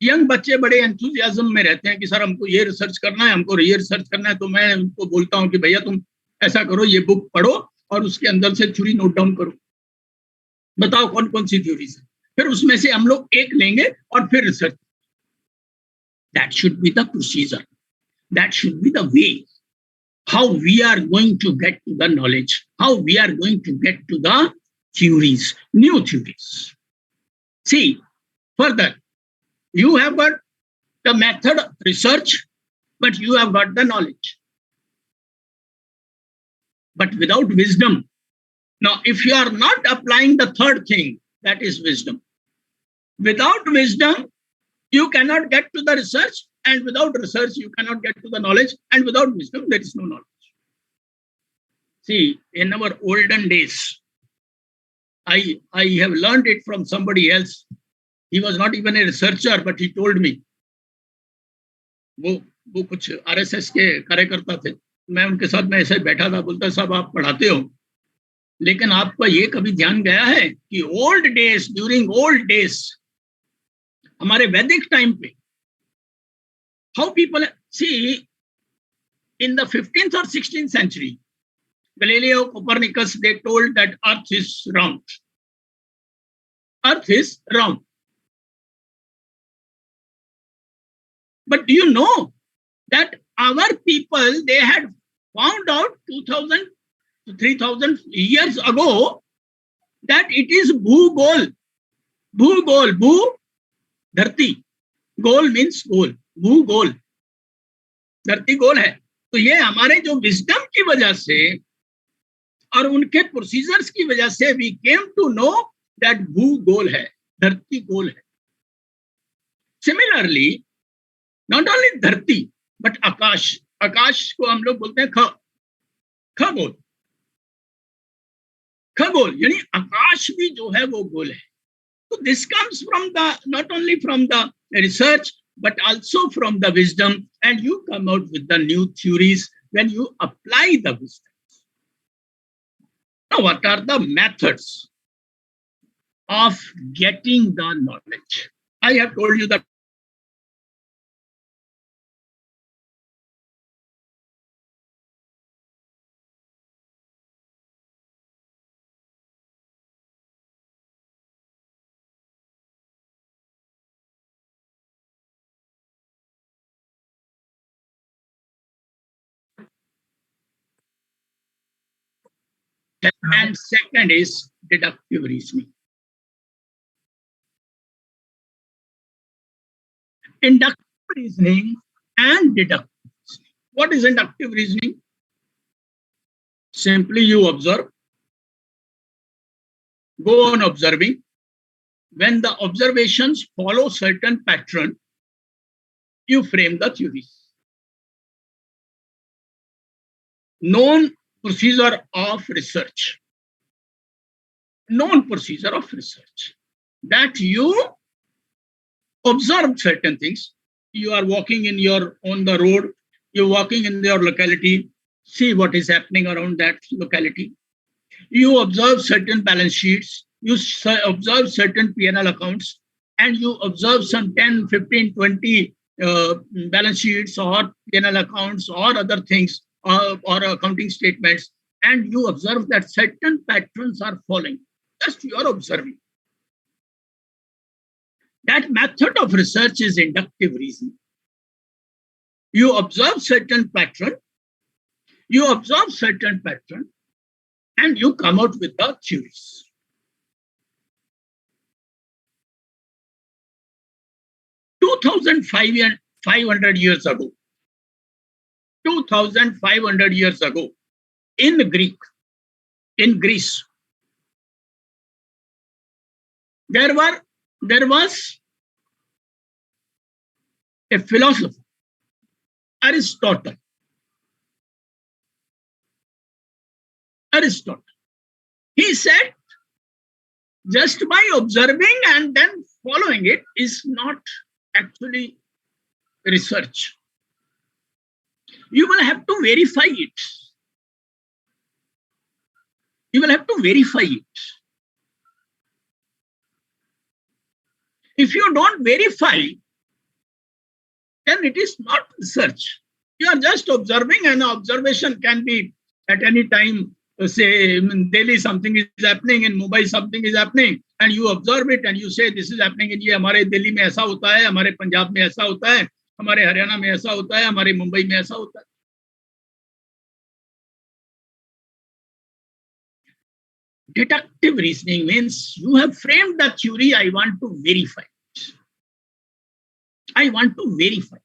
यंग बच्चे बड़े एंथुजियाज्म में रहते हैं कि सर हमको ये रिसर्च करना है, हमको ये रिसर्च करना है, तो मैं उनको बोलता हूँ कि भैया तुम ऐसा करो, ये बुक पढ़ो और उसके अंदर से थ्योरी नोट डाउन करो, बताओ कौन कौन सी थ्योरीज है, फिर उसमें से हम लोग एक लेंगे और फिर research. That should be the procedure, that should be the way how we are going to get to the knowledge, how we are going to get to the theories, new theories. See, further, you have got the method of research, but you have got the knowledge. But without wisdom, now if you are not applying the third thing, that is wisdom. Without wisdom, you cannot get to the research, and without research, you cannot get to the knowledge, and without wisdom, there is no knowledge. See, in our olden days, I have learned it from somebody else. He was not even a researcher, but he told me, वो कुछ RSS के कार्यकर्ता थे, मैं उनके साथ में ऐसे बैठा था, बोलता साहब आप पढ़ाते हो, लेकिन आपका ये कभी ध्यान गया है कि old days, during old days, हमारे वैदिक टाइम पे, how people see in the 15th or 16th century, Galileo, Copernicus, they told that Earth is round. Earth is round. But do you know that our people, they had found out 2000 to 3000 years ago that it is Bhugol. Bhugol, Bhu, Dharti. Gol means goal. भूगोल, धरती गोल है. तो ये हमारे जो wisdom की वजह से और उनके प्रोसीजर्स की वजह से we came to know that भूगोल है, धरती गोल है. सिमिलरली नॉट ओनली धरती बट आकाश, आकाश को हम लोग बोलते हैं खगोल. खगोल यानी आकाश भी जो है वो गोल है. तो this comes from the not only from the research but also from the wisdom, and you come out with the new theories when you apply the wisdom. Now, what are the methods of getting the knowledge? I have told you that and second is deductive reasoning. Inductive reasoning and deductive reasoning. What is inductive reasoning? Simply you observe, go on observing. When the observations follow certain pattern, you frame the theories. Known procedure of research. Known procedure of research. That you observe certain things. You are walking on the road, you're walking in your locality, see what is happening around that locality. You observe certain balance sheets, you observe certain P&L accounts, and you observe some 10, 15, 20 balance sheets or P&L accounts or other things, or accounting statements, and you observe that certain patterns are following. Just you are observing. That method of research is inductive reasoning. You observe certain pattern, and you come out with the theories. $2,500 years ago, 2,500 years ago, in Greece, there was a philosopher, Aristotle. He said, just by observing and then following it is not actually research. You will have to verify it. You will have to verify it. If you don't verify, then it is not research. You are just observing, and observation can be at any time. Say in Delhi something is happening, in Mumbai something is happening, and you observe it and you say this is happening in ये हमारे दिल्ली में ऐसा होता है, हमारे पंजाब में ऐसा होता है, हमारे हरियाणा में ऐसा होता है, हमारे मुंबई में ऐसा होता है. Deductive reasoning means you have framed the theory, I want to verify it. I want to verify it.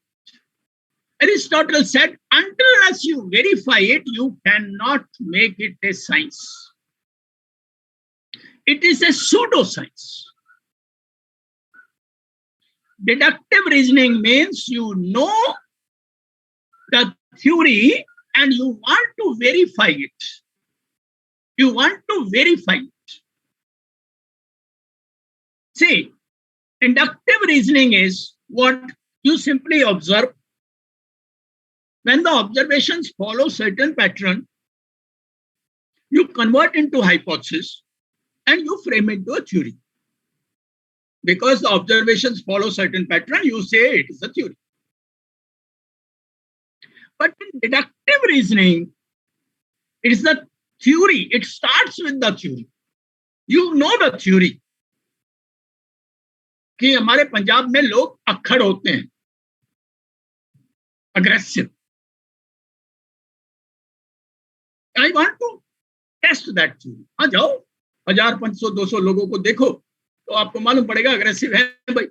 Aristotle said, unless you verify it, you cannot make it a science. It is a pseudoscience. Deductive reasoning means you know the theory and you want to verify it. You want to verify it. See, inductive reasoning is what you simply observe. When the observations follow certain pattern, you convert into hypothesis and you frame it into a theory. Because the observations follow certain pattern, you say it is a theory. But in deductive reasoning, it is the theory. It starts with the theory. You know the theory. कि हमारे पंजाब में लोग अक्खड़ होते हैं, aggressive. I want to test that theory. हाँ जाओ 1000, 500, 200 लोगों को देखो तो आपको मालूम पड़ेगा अग्रेसिव है भाई.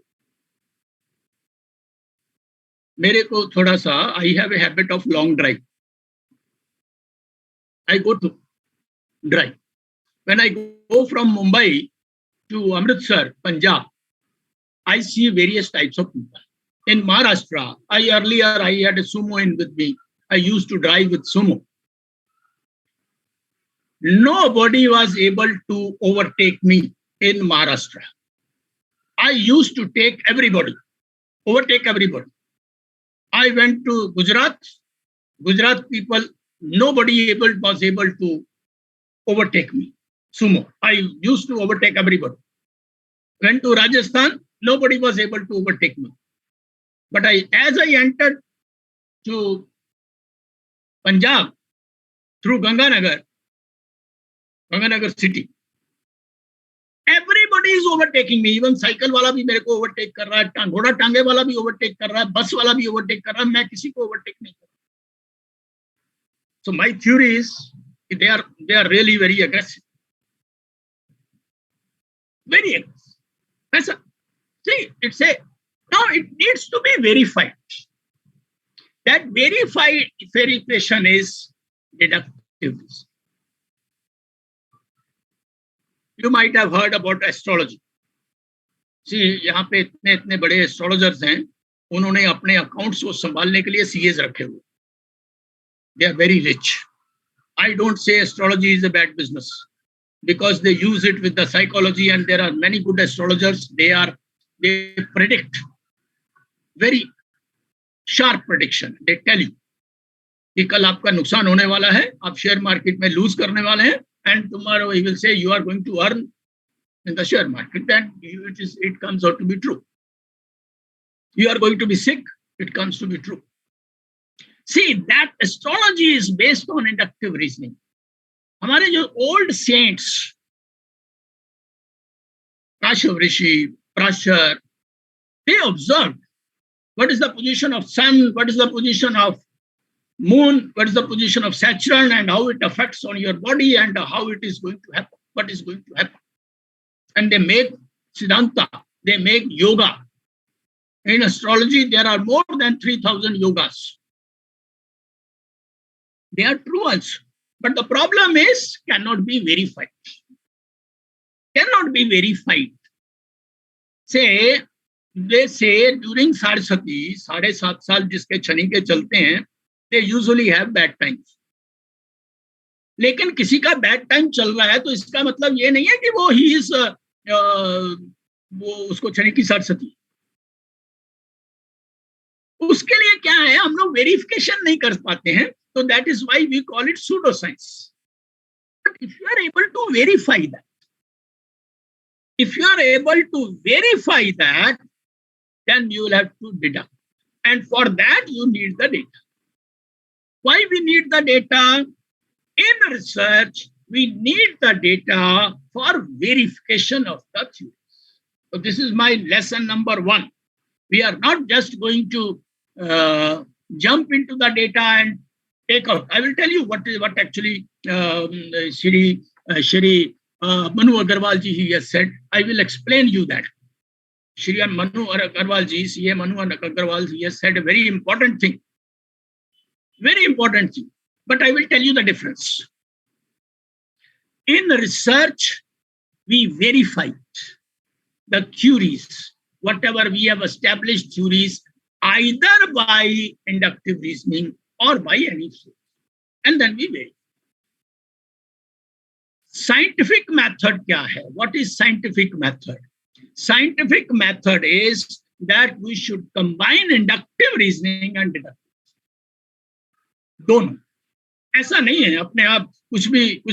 मेरे को थोड़ा सा I have a habit of long drive. I go to drive. When I go from Mumbai to Amritsar, Punjab, I see various types of people. In Maharashtra, I had a sumo in with me. I used to drive with sumo. Nobody was able to overtake me in Maharashtra. I used to overtake everybody. I went to Gujarat. Gujarat people, nobody was able to overtake me. Sumo. I used to overtake everybody. Went to Rajasthan, nobody was able to overtake me. But as I entered to Punjab through Ganganagar city, everybody is overtaking me. Even cycle wala bhi mere ko overtake kar raha hai, ghoda टांगे wala bhi overtake kar raha hai, bus wala bhi overtake kar raha hai, मैं किसी को overtake नहीं कर. So my theory is they are really very aggressive. Very aggressive. See, now it needs to be verified. That verification is deductive. You might have heard about astrology. See, यहाँ पे इतने बड़े astrologers हैं, उन्होंने अपने accounts को संभालने के लिए CAs रखे हुए. They are very rich. I don't say astrology is a bad business because they use it with the psychology, and there are many good astrologers. They predict very sharp prediction. They tell you कि कल आपका नुकसान होने वाला है, आप share market में loose करने वाले हैं, and tomorrow he will say you are going to earn in the share market, and it comes out to be true. You are going to be sick, it comes to be true. See, that astrology is based on inductive reasoning. हमारे जो old saints, Kashyap Rishi, Prashar, they observed what is the position of sun, what is the position of moon, what is the position of Saturn, and how it affects on your body, and how it is going to happen, what is going to happen. And they make Siddhanta, they make yoga. In astrology, there are more than 3,000 yogas. They are true also. But the problem is, cannot be verified. Cannot be verified. They say during Saraswati, 7.5 साल जिसके शनि के चलते हैं, they usually have bad times. लेकिन किसी का bad time चल रहा है तो इसका मतलब ये नहीं है कि वो उसको शनि की सरस्वती. उसके लिए क्या है, हम लोग वेरिफिकेशन नहीं कर पाते हैं, तो that is why we call it pseudo science. But if you are able to verify that, if you are able to verify that, then you will have to deduct. And for that, you need the data. Why we need the data? In research, we need the data for verification of the theories. So this is my lesson number 1. We are not just going to jump into the data and take out. I will tell you what actually Shri Manu Agarwal ji he has said. I will explain you that. Shri Manu Agarwal ji, CA Manu Agarwal, he has said a very important thing. Very important thing. But I will tell you the difference. In research, we verify the theories, whatever we have established theories, either by inductive reasoning or by any source. And then we verify. Scientific method kya hai? What is scientific method? Scientific method is that we should combine inductive reasoning and deductive. दोनों. ऐसा नहीं है अपने आप कुछ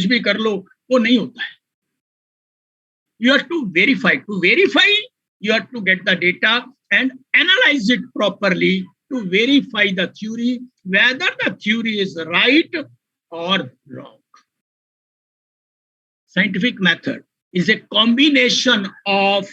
भी कर लो, वो नहीं होता है. You have to verify. To verify, you have to get the data and analyze it properly to verify the theory, whether the theory is right or wrong. Scientific method is a combination of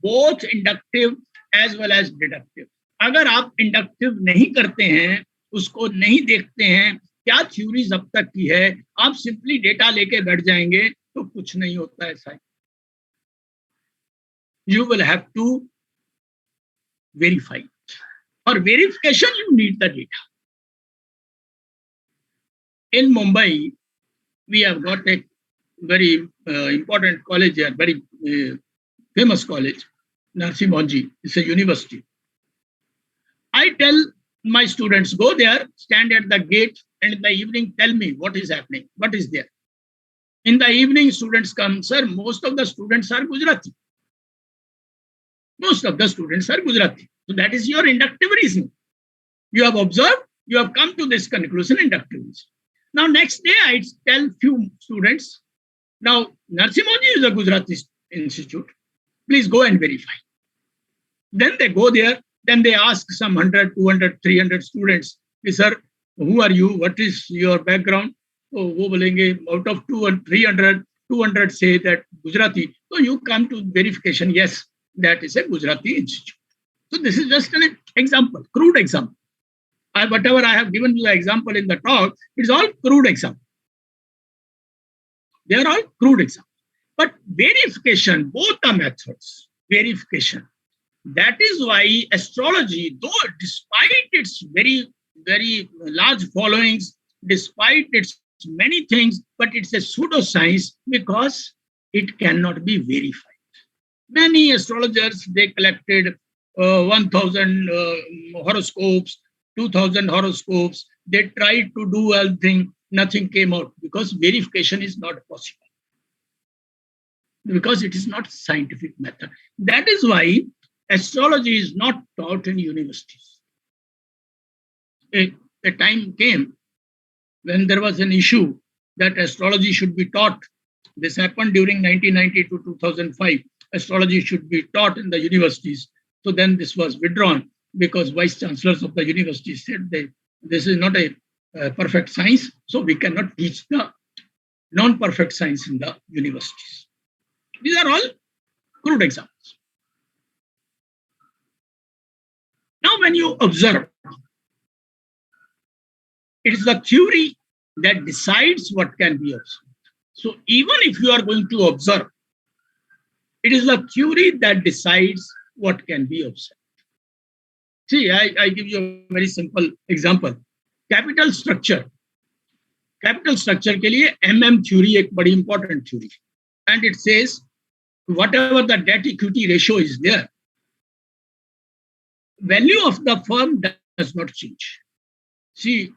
both inductive as well as deductive. अगर आप inductive नहीं करते हैं, उसको नहीं देखते हैं क्या थ्योरीज अब तक की है, आप सिंपली डेटा लेके बैठ जाएंगे तो कुछ नहीं होता है science. You will have to verify it. For verification, you need the data. In Mumbai, we have got a very important college here, very famous college, Narsimhanji. It's a university. I tell my students, go there, stand at the gate, and in the evening, tell me what is happening, what is there. In the evening, students come, sir, most of the students are Gujarati. Most of the students are Gujarati. So that is your inductive reasoning. You have observed, you have come to this conclusion, inductive reasoning. Now, next day, I tell few students, now, Narsimhanji is a Gujarati institute. Please go and verify. Then they go there. Then they ask some 100, 200, 300 students, sir, who are you? What is your background? Oh, wo bolenge, out of 200 say that Gujarati. So you come to verification. Yes, that is a Gujarati institute. So this is just an example, crude example. Whatever I have given you the example in the talk, it's all crude example. They are all crude examples. But verification, both the methods, verification. That is why astrology, though despite its very, very large followings, despite its many things, but it's a pseudoscience because it cannot be verified. Many astrologers, they collected 1,000 horoscopes, 2,000 horoscopes. They tried to do everything. Nothing came out because verification is not possible. Because it is not scientific method. That is why astrology is not taught in universities. A time came when there was an issue that astrology should be taught. This happened during 1990 to 2005. Astrology should be taught in the universities. So then this was withdrawn because vice chancellors of the universities said this is not a perfect science, so we cannot teach the non-perfect science in the universities. These are all crude examples. Now, when you observe, it is the theory that decides what can be observed. So even if you are going to observe, it is the theory that decides what can be observed. See, I give you a very simple example. Capital structure. Capital structure के लिए MM theory एक बड़ी important theory. And it says, whatever the debt equity ratio is there, value of the firm does not change. See,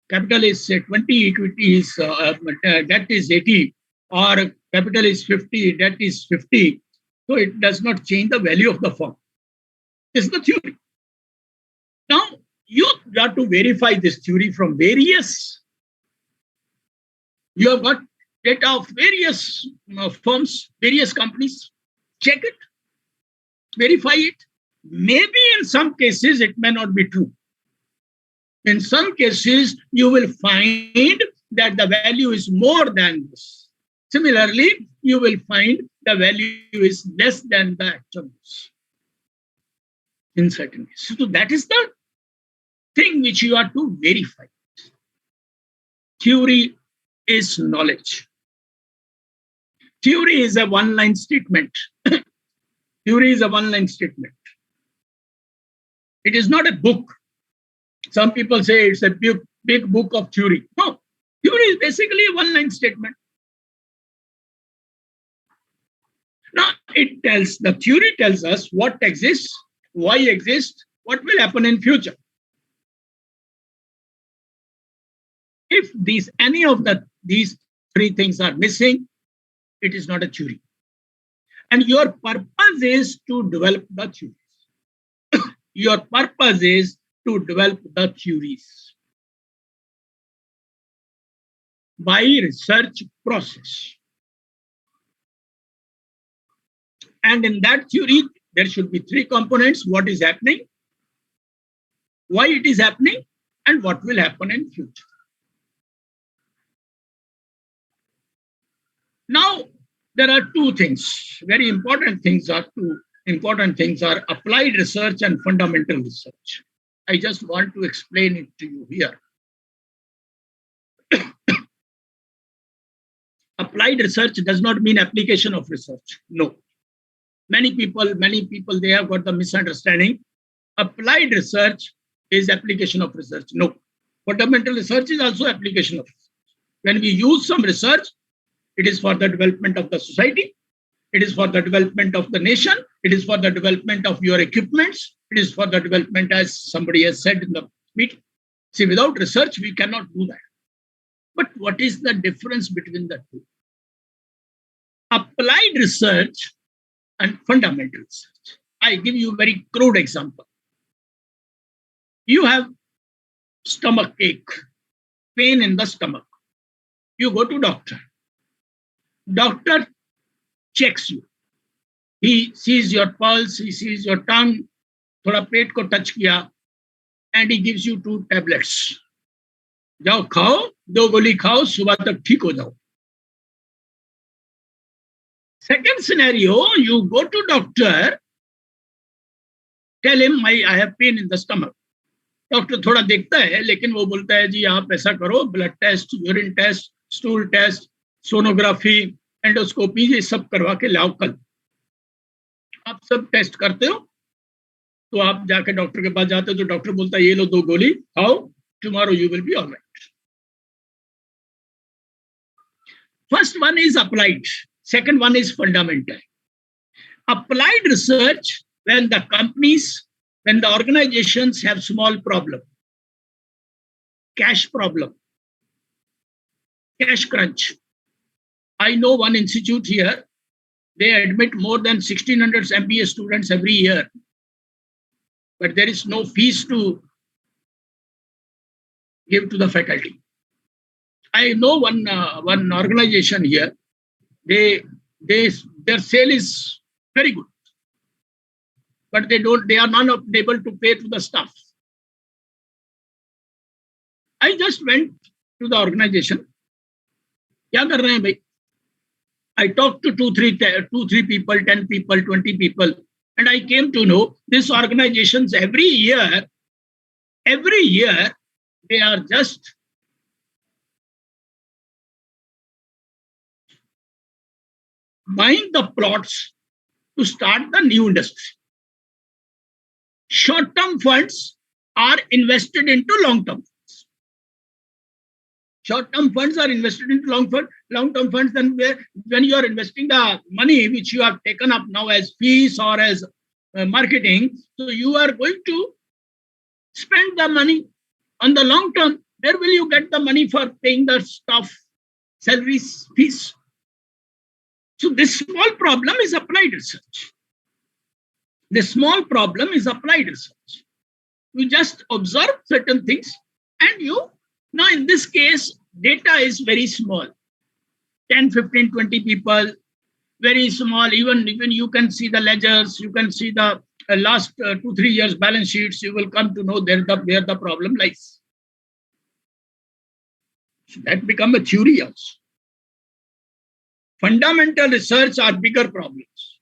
capital is 20, equity is, debt is 80, or capital is 50, debt is 50. So it does not change the value of the firm. This is the theory. Now, you got to verify this theory from various. You have got data of various firms, various companies. Check it, verify it. Maybe in some cases it may not be true. In some cases, you will find that the value is more than this. Similarly, you will find the value is less than the actual use in certain cases. So that is the thing which you are to verify. Theory is knowledge. Theory is a one-line statement. Theory is a one-line statement. It is not a book. Some people say it's a big book of theory. No, theory is basically a one-line statement. Now, the theory tells us what exists, why exists, what will happen in future. If any of these three things are missing, it is not a theory. And your purpose is to develop the theories. Your purpose is to develop the theories by research process. And in that theory, there should be three components: what is happening, why it is happening, and what will happen in future. Now, there are two things. Very important things are applied research and fundamental research. I just want to explain it to you here. Applied research does not mean application of research. No. Many people, they have got the misunderstanding. Applied research is application of research. No. Fundamental research is also application of research. When we use some research, it is for the development of the society. It is for the development of the nation. It is for the development of your equipments. It is for the development, as somebody has said in the meeting. See, without research, we cannot do that. But what is the difference between the two? Applied research and fundamental research. I give you a very crude example. You have stomach ache, pain in the stomach. You go to doctor. Doctor checks you. He sees your pulse, he sees your tongue, thoda पेट को touch किया, and he gives you 2 tablets. जाओ खाओ, 2 गोली खाओ, सुबह तक ठीक हो जाओ. Second scenario, you go to doctor, tell him I have pain in the stomach. Doctor थोड़ा देखता है, लेकिन वो बोलता है जी आप ऐसा करो, blood test, urine test, stool test, sonography, endoscopy, ये सब करवा के लाओ कल. आप सब टेस्ट करते हो, तो आप जाके डॉक्टर के पास जाते हो, तो डॉक्टर बोलता है ये लो 2 गोली खाओ, tomorrow you will be all right. First one is applied, second one is fundamental. Applied research, when the companies, when the organizations have small problem, cash problem, cash crunch. I know one institute here, they admit more than 1,600 MBA students every year, but there is no fees to give to the faculty. I know one organization here, their sale is very good, but they are not able to pay to the staff. I just went to the organization. क्या कर रहे हैं भाई? I talked to 2-3 people, 10 people, 20 people, and I came to know these organizations every year, they are just buying the plots to start the new industry. Short-term funds are invested into long-term funds. Short-term funds are invested into long-term funds. Then when you are investing the money which you have taken up now as fees or as marketing, so you are going to spend the money on the long term. Where will you get the money for paying the staff salaries, fees? So this small problem is applied research. This small problem is applied research. You just observe certain things and now in this case, data is very small. 10, 15, 20 people, very small. Even you can see the ledgers, you can see the last 2-3 years balance sheets, you will come to know where the problem lies. So that become a theory also. Fundamental research are bigger problems.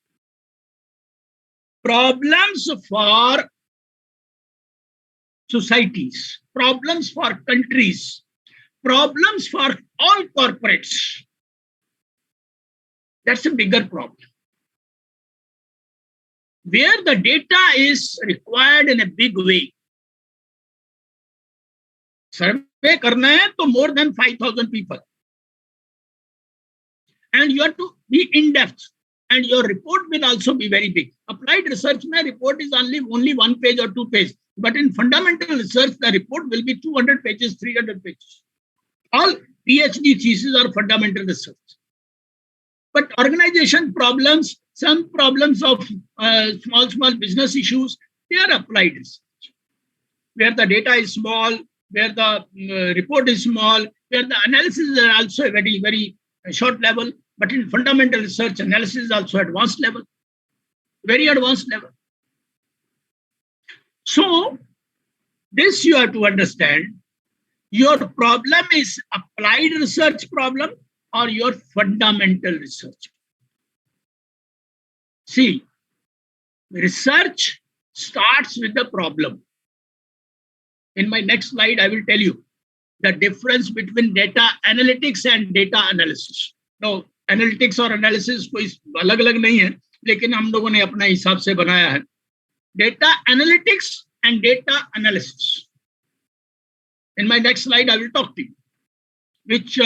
Problems for societies, problems for countries, problems for all corporates. That's a bigger problem. Where the data is required in a big way. Survey karna hai to more than 5,000 people. And you have to be in depth. And your report will also be very big. Applied research mein report is only 1 page or 2 pages. But in fundamental research, the report will be 200 pages, 300 pages. All PhD theses are fundamental research. But organization problems, some problems of small business issues, they are applied research. Where the data is small, where the report is small, where the analysis are also very, very short level. But in fundamental research, analysis is also advanced level, very advanced level. So this you have to understand. Your problem is applied research problem or your fundamental research. See, research starts with the problem. In my next slide, I will tell you the difference between data analytics and data analysis. No, analytics और analysis कोई अलग-अलग नहीं है, लेकिन हम लोगों ने अपना हिसाब से बनाया है. Data analytics and data analysis. In my next slide, I will talk to you, which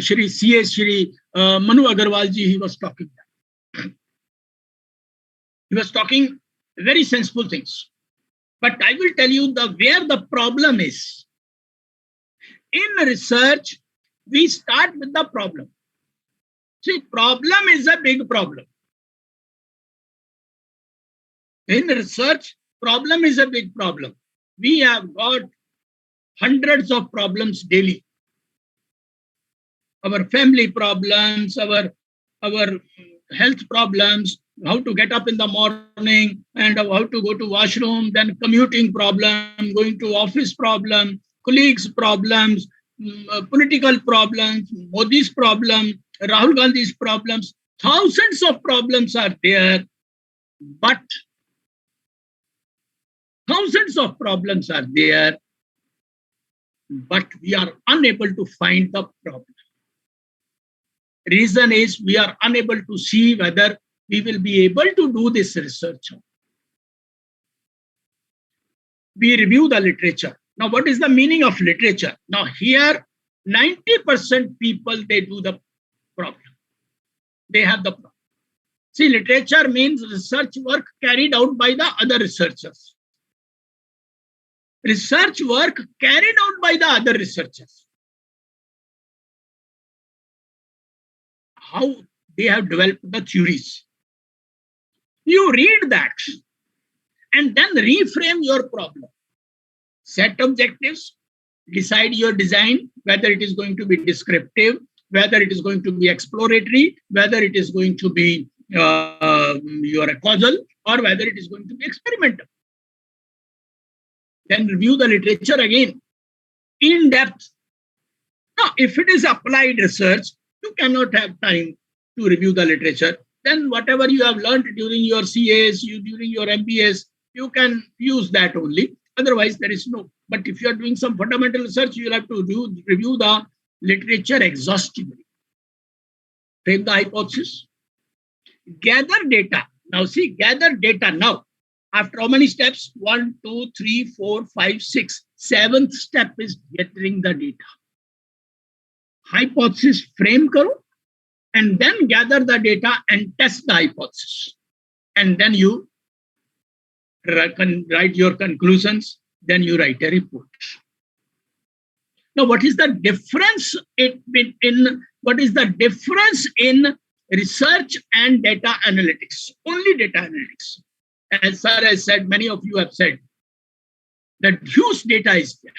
Shri Manu Agarwal ji, he was talking. He was talking very sensible things. But I will tell you where the problem is. In research, we start with the problem. See, problem is a big problem. In research, problem is a big problem. We have got hundreds of problems daily. Our family problems, our health problems, how to get up in the morning and how to go to washroom, then commuting problem, going to office problem, colleagues problems, political problems, Modi's problem, Rahul Gandhi's problems. Thousands of problems are there, but we are unable to find the problem. Reason is we are unable to see whether we will be able to do this research. We review the literature. Now, what is the meaning of literature? Now, here, 90% people, they do the problem. They have the problem. See, literature means research work carried out by the other researchers. Research work carried out by the other researchers. How they have developed the theories. You read that and then reframe your problem. Set objectives, decide your design, whether it is going to be descriptive, whether it is going to be exploratory, whether it is going to be your causal, or whether it is going to be experimental. Then review the literature again, in depth. Now, if it is applied research, you cannot have time to review the literature. Then whatever you have learned during your CAs, during your MBAs, you can use that only. Otherwise, there is no. But if you are doing some fundamental research, you will have to review the literature exhaustively. Frame the hypothesis. Gather data. Now see, gather data now. After how many steps? 1, 2, 3, 4, 5, 6. 7th step is gathering the data. Hypothesis frame karo, and then gather the data and test the hypothesis. And then you write your conclusions, then you write a report. Now, what is the difference in research and data analytics, only data analytics. As sir has said, many of you have said that huge data is there.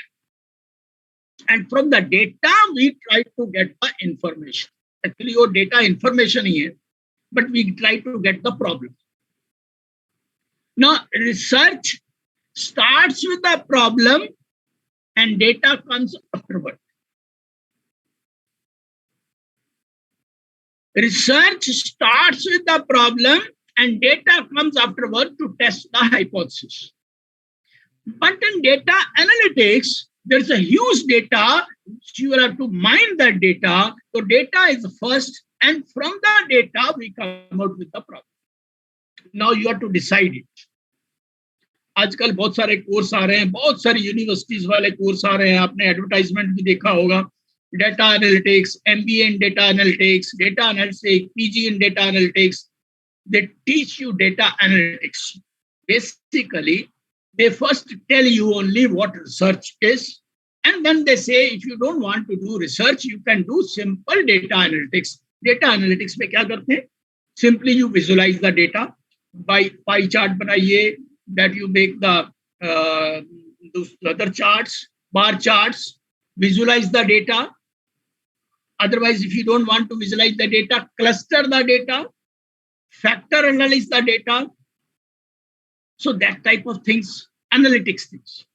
And from the data, we try to get the information. Actually, your data information here, but we try to get the problem. Now, research starts with the problem and data comes afterward. Research starts with the problem and data comes afterward to test the hypothesis. But in data analytics, there's a huge data, you will have to mine that data. So data is first, and from the data, we come out with the problem. Now you have to decide it. आजकल बहुत सारे course आ रहे हैं, बहुत सारी universities वाले course आ रहे हैं, आपने एडवर्टाइजमेंट भी देखा होगा, data analytics, MBA in data analytics, data analytics, PG in data analytics. They teach you data analytics. Basically, they first tell you only what research is, and then they say if you don't want to do research, you can do simple data analytics. Data analytics में क्या करते हैं? Simply you visualize the data by pie chart बनाइए, that you make the those other charts, bar charts, visualize the data. Otherwise, if you don't want to visualize the data, cluster the data, factor analyze the data. So that type of things, analytics things.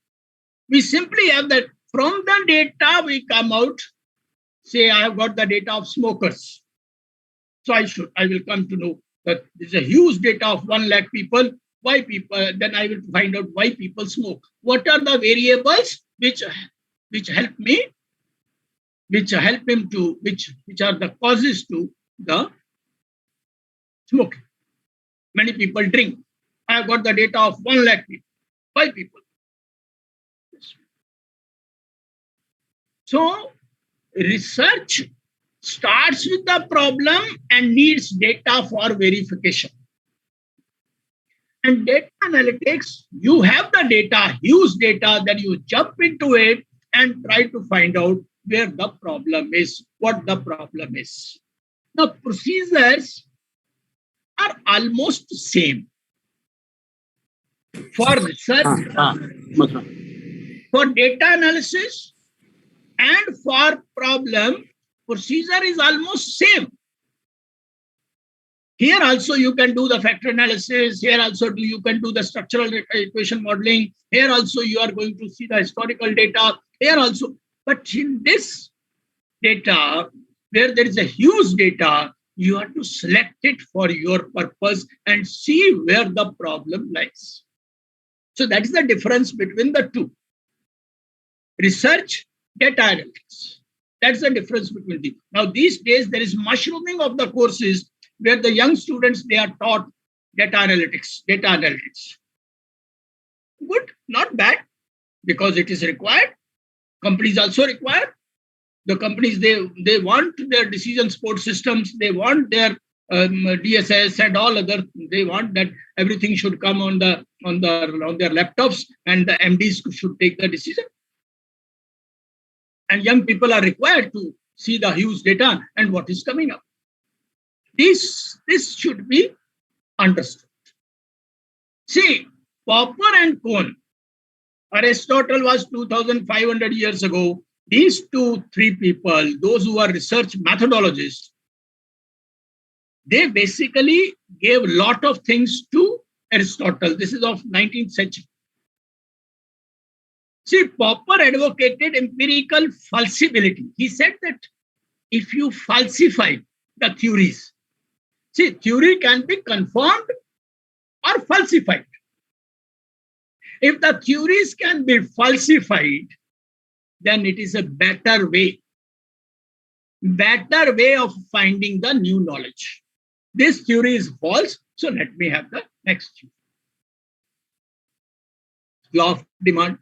We simply have that from the data we come out, say I have got the data of smokers. So I will come to know that there's a huge data of 1 lakh people. Why people? Then I will find out why people smoke. What are the variables which help me, which help him to, which are the causes to the smoking. Many people drink. I have got the data of 1 lakh people. Why people? So research starts with the problem and needs data for verification. And data analytics, you have the data, huge data, then you jump into it and try to find out where the problem is, what the problem is. Now, procedures are almost the same. For research, for data analysis, and for problem, procedure is almost same. Here also you can do the factor analysis. Here also you can do the structural equation modeling. Here also you are going to see the historical data. Here also. But in this data, where there is a huge data, you have to select it for your purpose and see where the problem lies. So that is the difference between the two. Research, data analytics. That's the difference between the two. Now these days there is mushrooming of the courses where the young students, they are taught data analytics. Good, not bad, because it is required. Companies also require. The companies, they want their decision support systems, they want their DSS and all other, they want that everything should come on their laptops and the MDs should take the decision. And young people are required to see the huge data and what is coming up. This should be understood. See, Popper and Cohn, Aristotle was 2,500 years ago. These 2-3 people, those who are research methodologists, they basically gave a lot of things to Aristotle. This is of 19th century. See, Popper advocated empirical falsibility. He said that if you falsify the theories, see, theory can be confirmed or falsified. If the theories can be falsified, then it is a better way of finding the new knowledge. This theory is false, so let me have the next theory. Law of demand.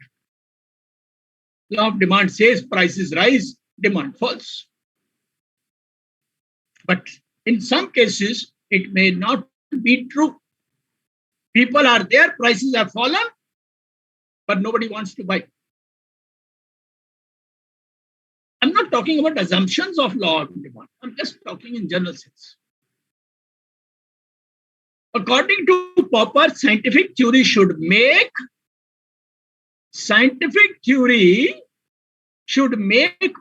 Law of demand says prices rise, demand falls. But in some cases, it may not be true. People are there, prices have fallen, but nobody wants to buy. I'm not talking about assumptions of law of demand. I'm just talking in general sense. According to Popper, scientific theory should make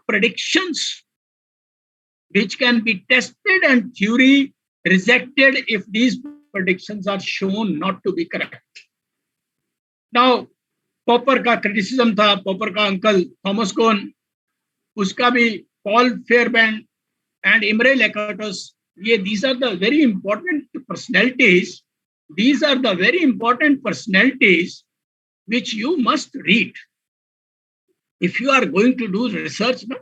predictions which can be tested and theory rejected if these predictions are shown not to be correct. Now, Popper का criticism था, Popper का uncle Thomas Kuhn, उसका भी Paul Fairbairn and Imre Lakatos. These are the very important personalities. These are the very important personalities which you must read if you are going to do research. No?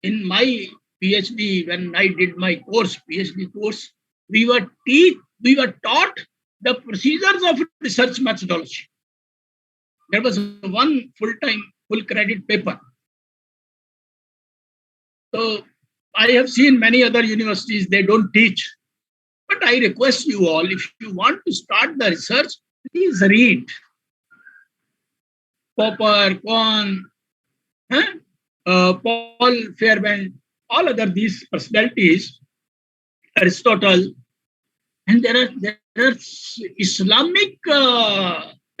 In my PhD, when I did my PhD course, we were taught the procedures of research methodology. There was one full credit paper. So I have seen many other universities, they don't teach. But I request you all, if you want to start the research, please read Popper, Kuhn, Paul Fairbairn, all other these personalities, Aristotle, and there are Islamic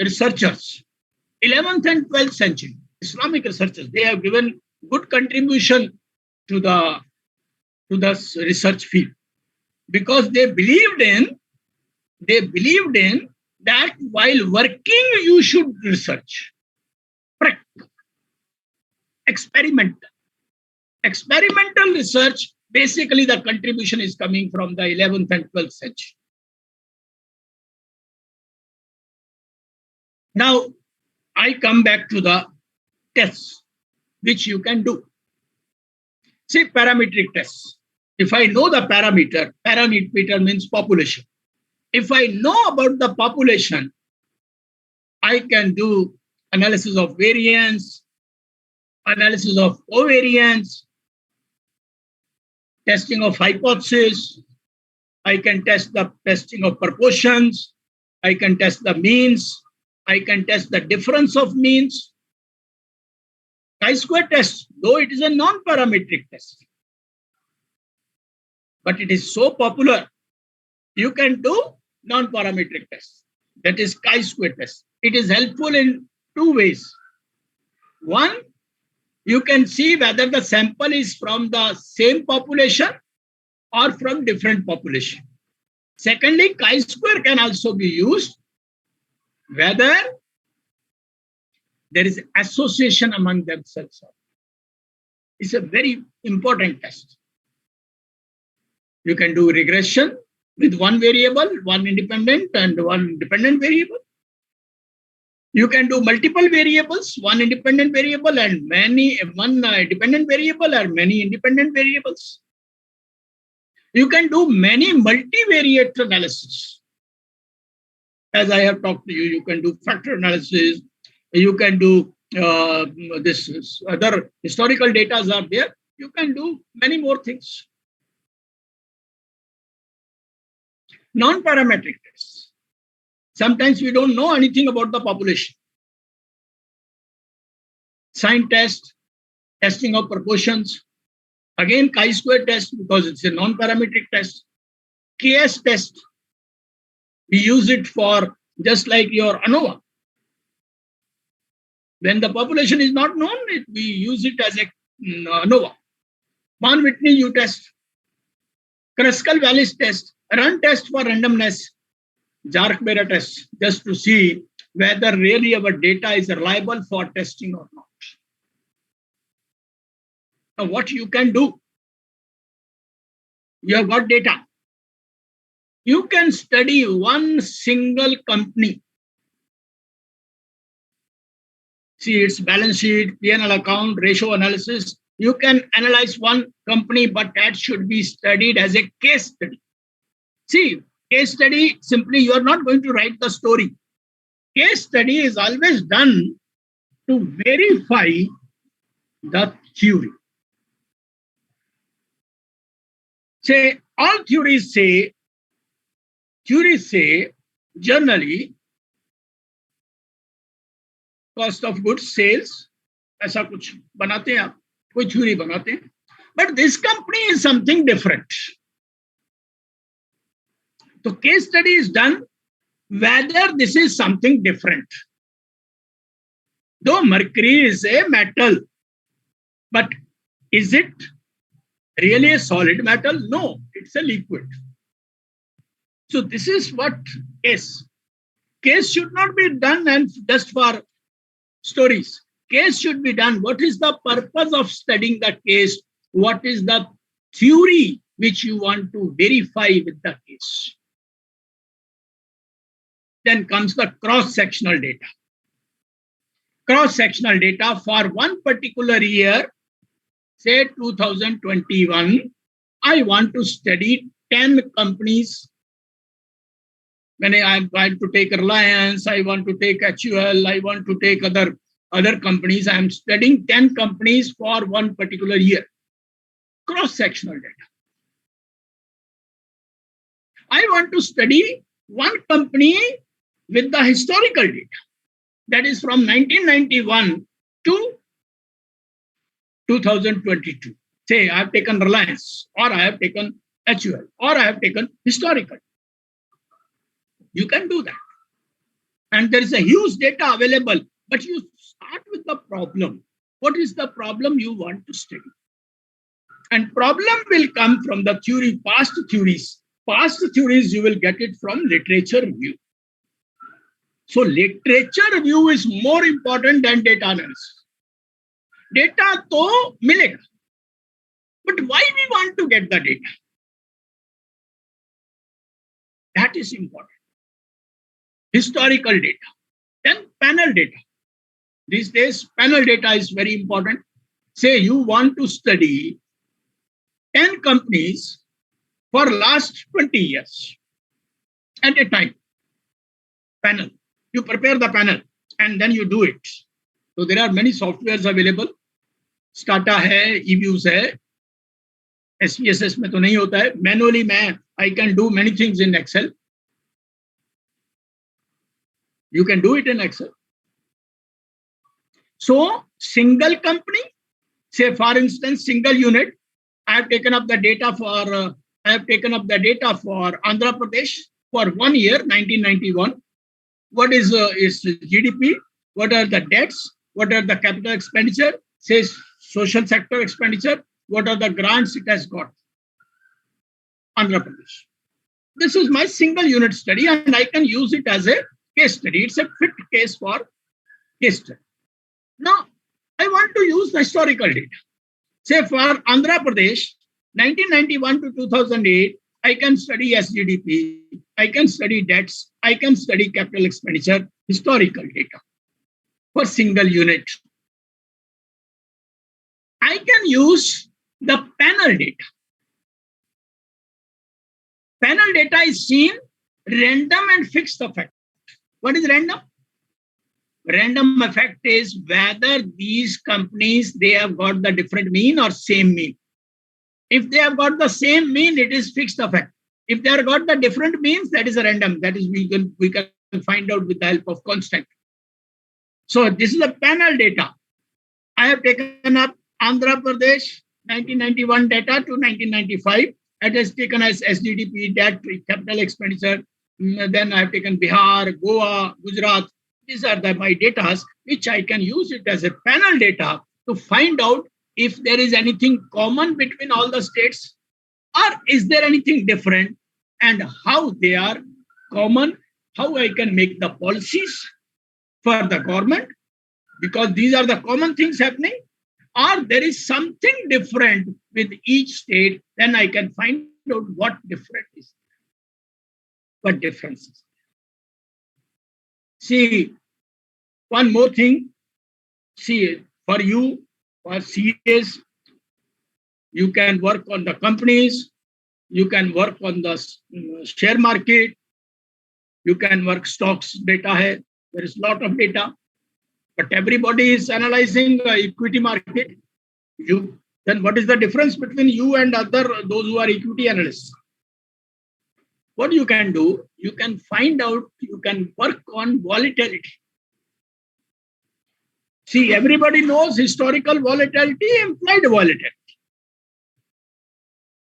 researchers, 11th and 12th century Islamic researchers. They have given good contribution to the research field because they believed in that while working you should research, practical, experimental research. Basically, the contribution is coming from the 11th and 12th century. Now, I come back to the tests which you can do. See, parametric tests. If I know the parameter means population. If I know about the population, I can do analysis of variance, analysis of covariance, testing of hypothesis. I can test the testing of proportions. I can test the means. I can test the difference of means. Chi-square test, though it is a non-parametric test, but it is so popular, you can do non-parametric test. That is chi-square test. It is helpful in two ways. One, you can see whether the sample is from the same population or from different population. Secondly, chi-square can also be used whether there is association among themselves. It's a very important test. You can do regression with one variable, one independent and one dependent variable. You can do multiple variables, one independent variable and one dependent variable or many independent variables. You can do many multivariate analysis. As I have talked to you, you can do factor analysis. You can do this other historical data are there. You can do many more things. Non-parametric tests. Sometimes we don't know anything about the population. Sign test, testing of proportions. Again, chi-square test because it's a non-parametric test. KS test. We use it for just like your ANOVA. When the population is not known, we use it as a ANOVA. Mann-Whitney U test. Kruskal-Wallis test. Run test for randomness. Jark-Bera test, just to see whether really our data is reliable for testing or not. Now, what you can do? You have got data. You can study one single company. See its balance sheet, P&L account, ratio analysis. You can analyze one company, but that should be studied as a case study. See, case study, simply you are not going to write the story. Case study is always done to verify the theory. Say, all theories say generally cost of goods, sales, ऐसा कुछ बनाते हैं आप, कोई theory बनाते हैं. But this company is something different. So case study is done whether this is something different. Though mercury is a metal, but is it really a solid metal? No, it's a liquid. So this is what case. Case should not be done and just for stories. Case should be done. What is the purpose of studying the case? What is the theory which you want to verify with the case? Then comes the cross-sectional data. Cross-sectional data for one particular year, say 2021, I want to study 10 companies. When I want to take Reliance, I want to take HUL, I want to take other companies. I am studying 10 companies for one particular year. Cross-sectional data. I want to study one company with the historical data. That is from 1991 to 2022. Say I have taken Reliance, or I have taken HUL, or I have taken historical. You can do that. And there is a huge data available, but you start with the problem. What is the problem you want to study? And problem will come from the theory, past theories. Past theories, you will get it from literature review. So literature review is more important than data analysis. Data to milega. But why we want to get the data? That is important. Historical data. Then panel data. These days, panel data is very important. Say you want to study 10 companies for last 20 years at a time. Panel. You prepare the panel and then you do it. So there are many softwares available. Stata hai, eViews hai. SPSS में तो नहीं होता है. Manually I can do many things in Excel. You can do it in Excel. So single company, say for instance, single unit, I have taken up the data for Andhra Pradesh for 1 year, 1991. What is its GDP? What are the debts? What are the capital expenditure? Say social sector expenditure. What are the grants it has got? Andhra Pradesh. This is my single unit study and I can use it as a case study. It's a fit case for case study. Now, I want to use the historical data. Say for Andhra Pradesh, 1991 to 2008, I can study SGDP, I can study debts, I can study capital expenditure, historical data for single unit. I can use the panel data. Panel data is seen random and fixed effect. What is random? Random effect is whether these companies, they have got the different mean or same mean. If they have got the same mean, it is fixed effect. If they have got the different means, that is a random. That is we can find out with the help of constant. So this is the panel data. I have taken up Andhra Pradesh 1991 data to 1995. It is taken as SGDP, debt, capital expenditure. Then I have taken Bihar, Goa, Gujarat. These are my data, which I can use it as a panel data to find out if there is anything common between all the states or is there anything different and how they are common, how I can make the policies for the government because these are the common things happening or there is something different with each state, then I can find out what different is. What differences. See, one more thing. See, for you, for CAs, you can work on the companies, you can work on the share market, you can work stocks data. Hai. There is a lot of data, but everybody is analyzing the equity market. Then what is the difference between you and those who are equity analysts? What you can do, you can find out, you can work on volatility. See, everybody knows historical volatility, implied volatility.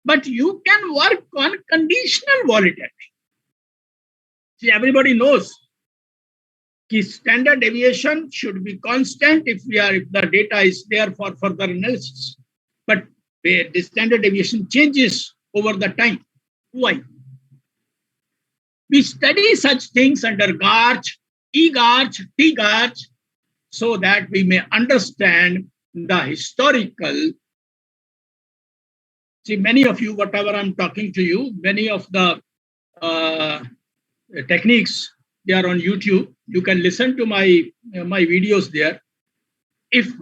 But you can work on conditional volatility. See, everybody knows that standard deviation should be constant if the data is there for further analysis. But the standard deviation changes over the time. Why? We study such things under gauge, e-gauge, t-gauge, so that we may understand the historical. See, many of you, whatever I'm talking to you, many of the techniques, they are on YouTube. You can listen to my videos there. If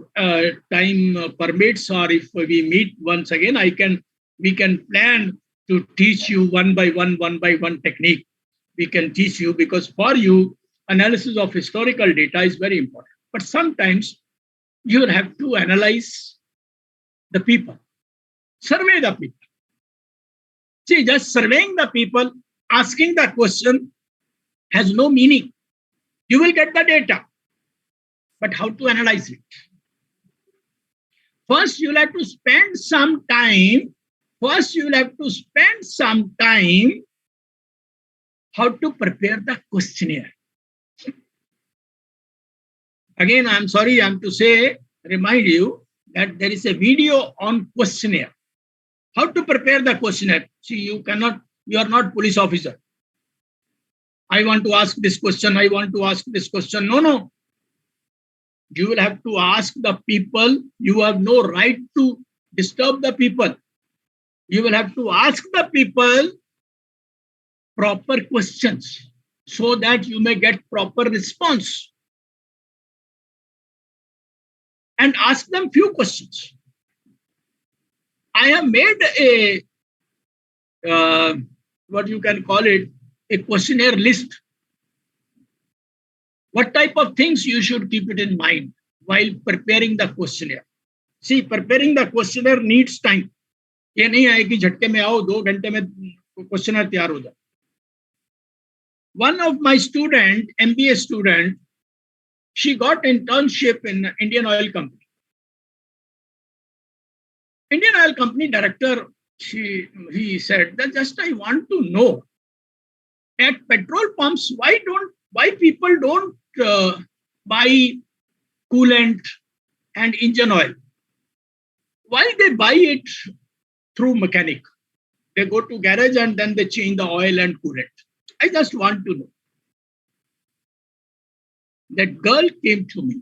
time permits, or if we meet once again, we can plan to teach you one by one technique. We can teach you, because for you, analysis of historical data is very important. But sometimes you will have to analyze the people, survey the people. See, just surveying the people, asking the question has no meaning. You will get the data, but how to analyze it? First, you'll have to spend some time. How to prepare the questionnaire. Again, I'm sorry, I'm to remind you that there is a video on questionnaire. How to prepare the questionnaire. See, you are not police officer. I want to ask this question, No. You will have to ask the people. You have no right to disturb the people. You will have to ask the people proper questions so that you may get proper response. And ask them few questions. I have made what you can call it, a questionnaire list. What type of things you should keep it in mind while preparing the questionnaire. See, preparing the questionnaire needs time. ये नहीं है कि झटके में आओ 2 घंटे में questionnaire तैयार हो जाए. One of my student, MBA student, she got internship in Indian Oil Company. Indian Oil Company director, he said that just I want to know, at petrol pumps, why people don't buy coolant and engine oil? Why they buy it through mechanic? They go to garage and then they change the oil and coolant. I just want to know. That girl came to me.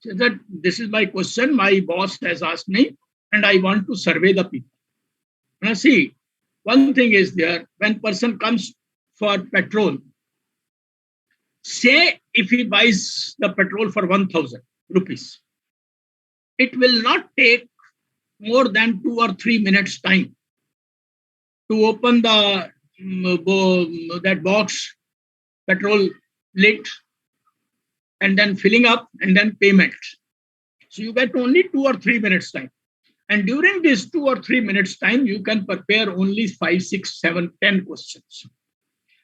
Said that this is my question, my boss has asked me, and I want to survey the people. Now see, one thing is there, when person comes for petrol, say if he buys the petrol for 1,000 rupees, it will not take more than 2 or 3 minutes time to open that box, petrol lit, and then filling up and then payment. So you get only 2 or 3 minutes time. And during this 2 or 3 minutes time, you can prepare only 5, 6, 7, 10 questions.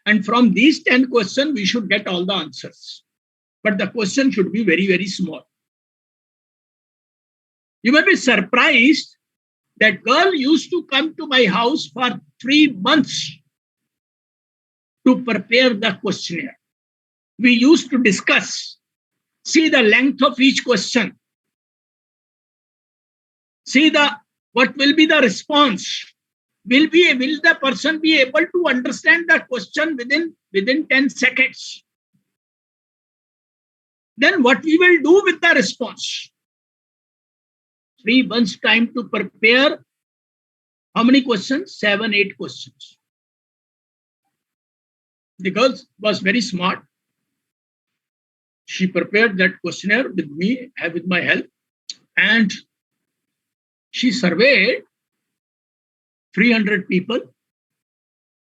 And from these 10 questions, we should get all the answers. But the question should be very, very small. You may be surprised that girl used to come to my house for 3 months to prepare the questionnaire. We used to discuss, see the length of each question, see what will be the response. Will the person be able to understand the question within 10 seconds? Then what we will do with the response? 3 months time to prepare how many questions? 7, 8 questions. The girl was very smart. She prepared that questionnaire with me, with my help, and she surveyed 300 people.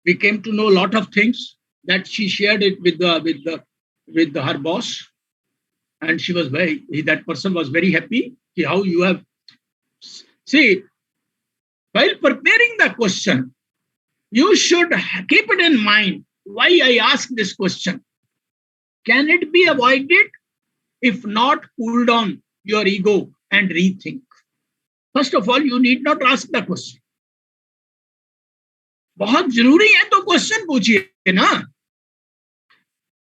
We came to know a lot of things that she shared it with her boss, and that person was very happy. How you have see, while preparing the question, you should keep it in mind. Why I ask this question? Can it be avoided? If not, cool down your ego and rethink. First of all, you need not ask the question. बहुत जरूरी है तो question पूछिए ना.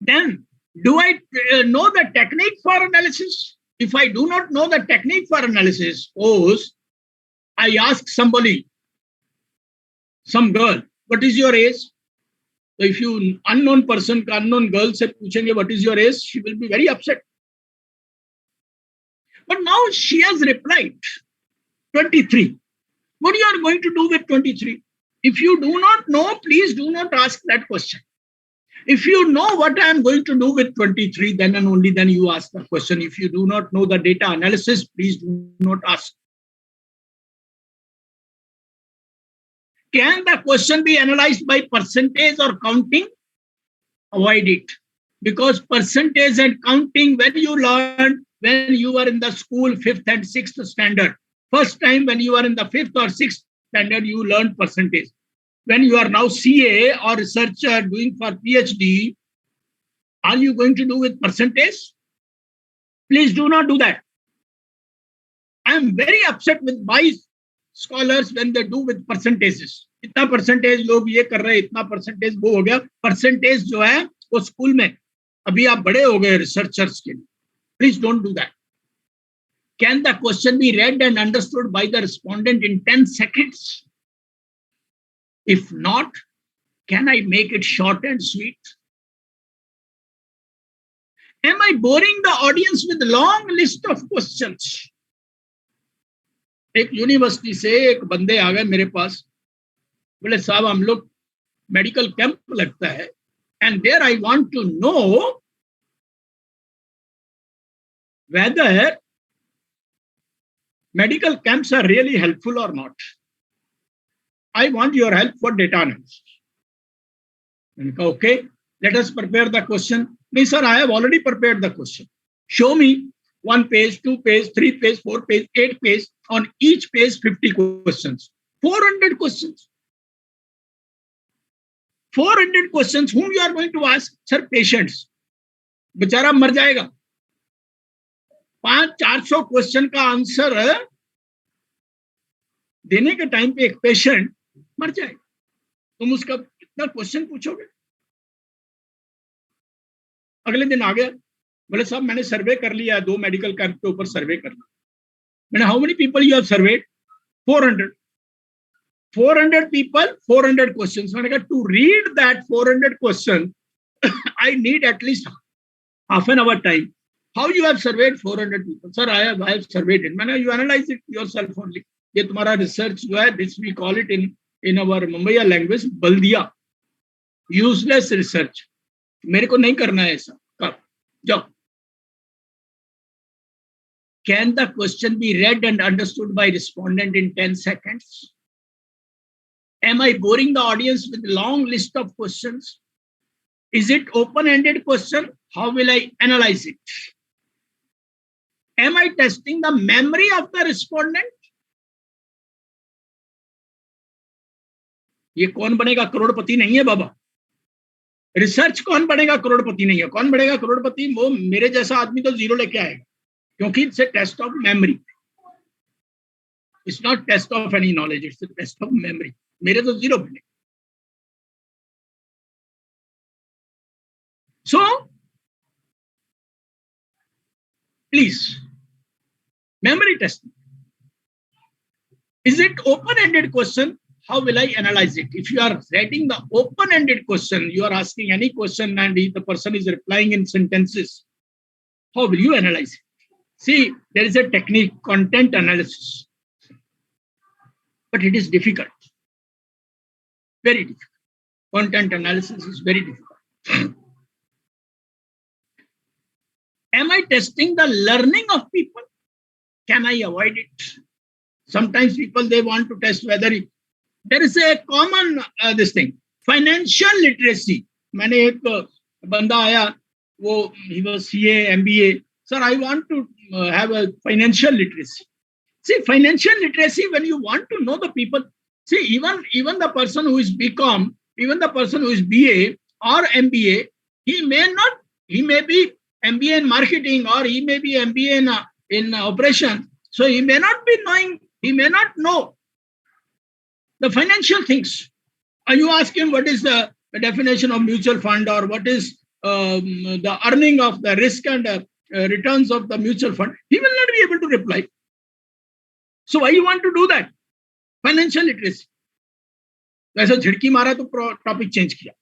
Then, do I know the technique for analysis? If I do not know the technique for analysis, suppose I ask somebody, some girl, what is your age? So if you unknown person, unknown girl se puchenge what is your age, she will be very upset. But now she has replied 23. What you are going to do with 23? If you do not know, please do not ask that question. If you know what I am going to do with 23, then and only then you ask the question. If you do not know the data analysis, please do not ask. Can the question be analyzed by percentage or counting? Avoid it. Because percentage and counting, when you learn, when you are in the school, 5th and 6th standard, first time when you are in the 5th or 6th standard, you learn percentage. When you are now CA or researcher doing for PhD, are you going to do with percentage? Please do not do that. I am very upset with my scholars when they do with percentages. इतना percentage लोग ये कर रहे हैं, इतना percentage वो हो गया. Percentage जो है वो स्कूल में अभी आप बड़े हो गए researchers के लिए. Please don't do that. Can the question be read and understood by the respondent in 10 seconds? If not, can I make it short and sweet? Am I boring the audience with a long list of questions? एक university से एक बंदे आ गए मेरे पास, बोले साहब हम लोग मेडिकल कैंप लगता है, and there I want to know whether medical camps are really helpful or not. I want your help for data analysis. Okay, let us prepare the question. No, sir, I have already prepared the question. Show me 1 page, 2 page, 3 page, 4 page, 8 page. On each page, 50 questions. 400 questions. 400 questions. Whom you are going to ask? Sir, patients. बेचारा मर जाएगा. 500-400 question का answer देने के time पे एक patient मर जाएगा. तुम उसका कितना क्वेश्चन पूछोगे? अगले दिन आ गया, बोले साहब मैंने सर्वे कर लिया, 2 मेडिकल कैंप के ऊपर सर्वे कर लिया. मैंने how many people you have surveyed? 400 people, 400 questions. मैंने कहा to read that 400 question I need at least half an hour time. How you have surveyed 400 people? Sir, I have surveyed it. मैंने you analyze it yourself only. ये तुम्हारा research जो है, this we call it in our Mumbai language, Baldiya, useless research. मेरे को नहीं करना है ऐसा. कर जाओ. Can the question be read and understood by respondent in 10 seconds? Am I boring the audience with a long list of questions? Is it open-ended question? How will I analyze it? Am I testing the memory of the respondent? ये कौन बनेगा करोड़पति नहीं है बाबा. Research कौन बनेगा करोड़पति नहीं है. कौन बनेगा करोड़पति? वो मेरे जैसा आदमी तो 0 लेके आएगा, क्योंकि it's a test of memory. It's not test of any knowledge, it's a test of memory. मेरे तो 0 बने. So, please, memory testing. Is it open-ended question? How will I analyze it? If you are writing the open-ended question, you are asking any question and the person is replying in sentences, how will you analyze it? See, there is a technique, content analysis, but it is difficult. Very difficult. Content analysis is very difficult. Am I testing the learning of people? Can I avoid it? Sometimes people, they want to test whether there is a common this thing, financial literacy. मैंने एक बंदा आया, वो he was CA, MBA. Sir, I want to have a financial literacy. See, financial literacy, when you want to know the people, see, even the person who is BCom, even the person who is BA or MBA, he may be MBA in marketing, or he may be MBA in operation. So he may not be knowing, he may not know the financial things. You ask him what is the definition of mutual fund, or what is the earning of the risk and returns of the mutual fund, he will not be able to reply. So why you want to do that? Financial literacy. ऐसा झिड़की मारा तो topic change किया.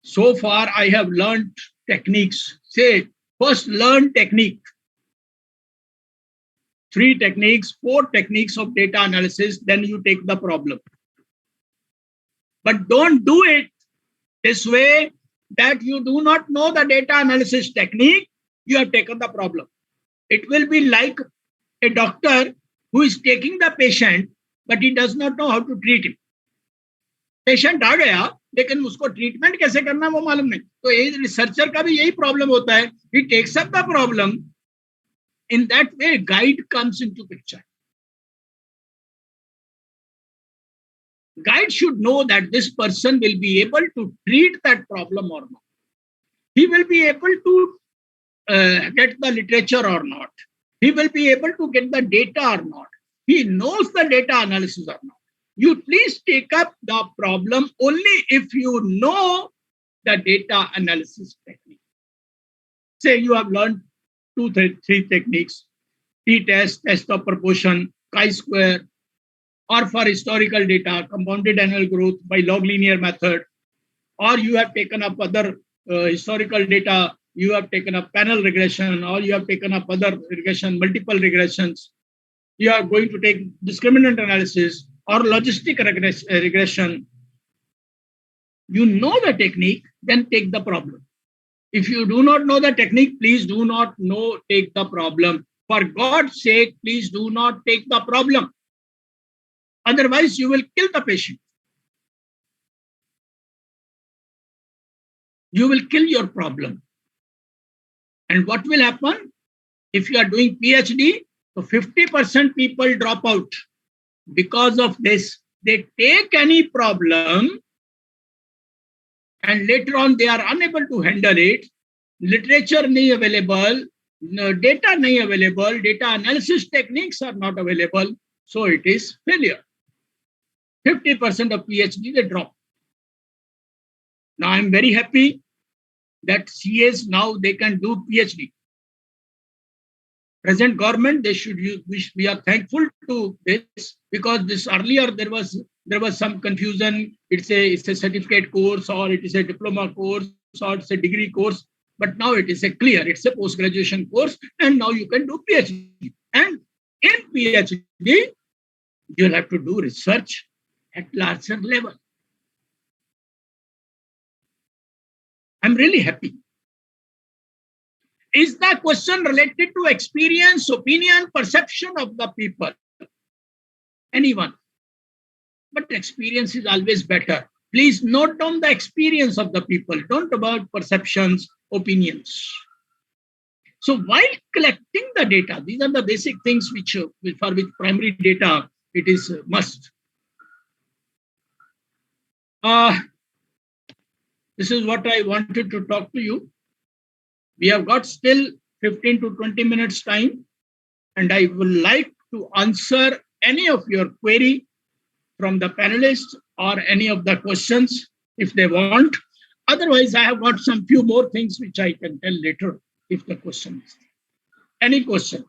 So far, I have learned techniques. Say, first learn technique. 3 techniques, 4 techniques of data analysis, then you take the problem. But don't do it this way that you do not know the data analysis technique, you have taken the problem. It will be like a doctor who is taking the patient, but he does not know how to treat him. Patient आ गया, लेकिन उसको treatment कैसे करना वो मालूम नहीं. तो ये रिसर्चर का भी यही प्रॉब्लम होता है. He takes up the problem. In that way, guide comes into picture. Guide should know that this person will be able to treat that problem or not. He will be able to get the literature or not. He will be able to get the data or not. He knows the data analysis or not. You please take up the problem only if you know the data analysis technique. Say you have learned 2, 3 techniques, t-test, test of proportion, chi-square, or for historical data, compounded annual growth by log linear method, or you have taken up other historical data, you have taken up panel regression, or you have taken up other regression, multiple regressions. You are going to take discriminant analysis or logistic regression. You know the technique, then take the problem. If you do not know the technique, please do not take the problem. For God's sake, please do not take the problem. Otherwise, you will kill the patient. You will kill your problem. And what will happen? If you are doing PhD, so 50% people drop out. Because of this, they take any problem and later on they are unable to handle it. Literature nahi available, data nahi available, data analysis techniques are not available. So it is failure. 50% of PhD, they drop. Now I'm very happy that CAs now they can do PhD. Present government, they should use, we are thankful to this, because this earlier there was some confusion. It's a certificate course, or it is a diploma course, or it's a degree course. But now it is clear, it's a post-graduation course, and now you can do PhD. And in PhD, you'll have to do research at larger level. I'm really happy. Is the question related to experience, opinion, perception of the people? Anyone? But experience is always better. Please note down the experience of the people. Don't about perceptions, opinions. So while collecting the data, these are the basic things which for which primary data, it is must. This is what I wanted to talk to you. We have got still 15 to 20 minutes time, and I would like to answer any of your query from the panelists or any of the questions if they want. Otherwise, I have got some few more things which I can tell later if the question is. Any questions?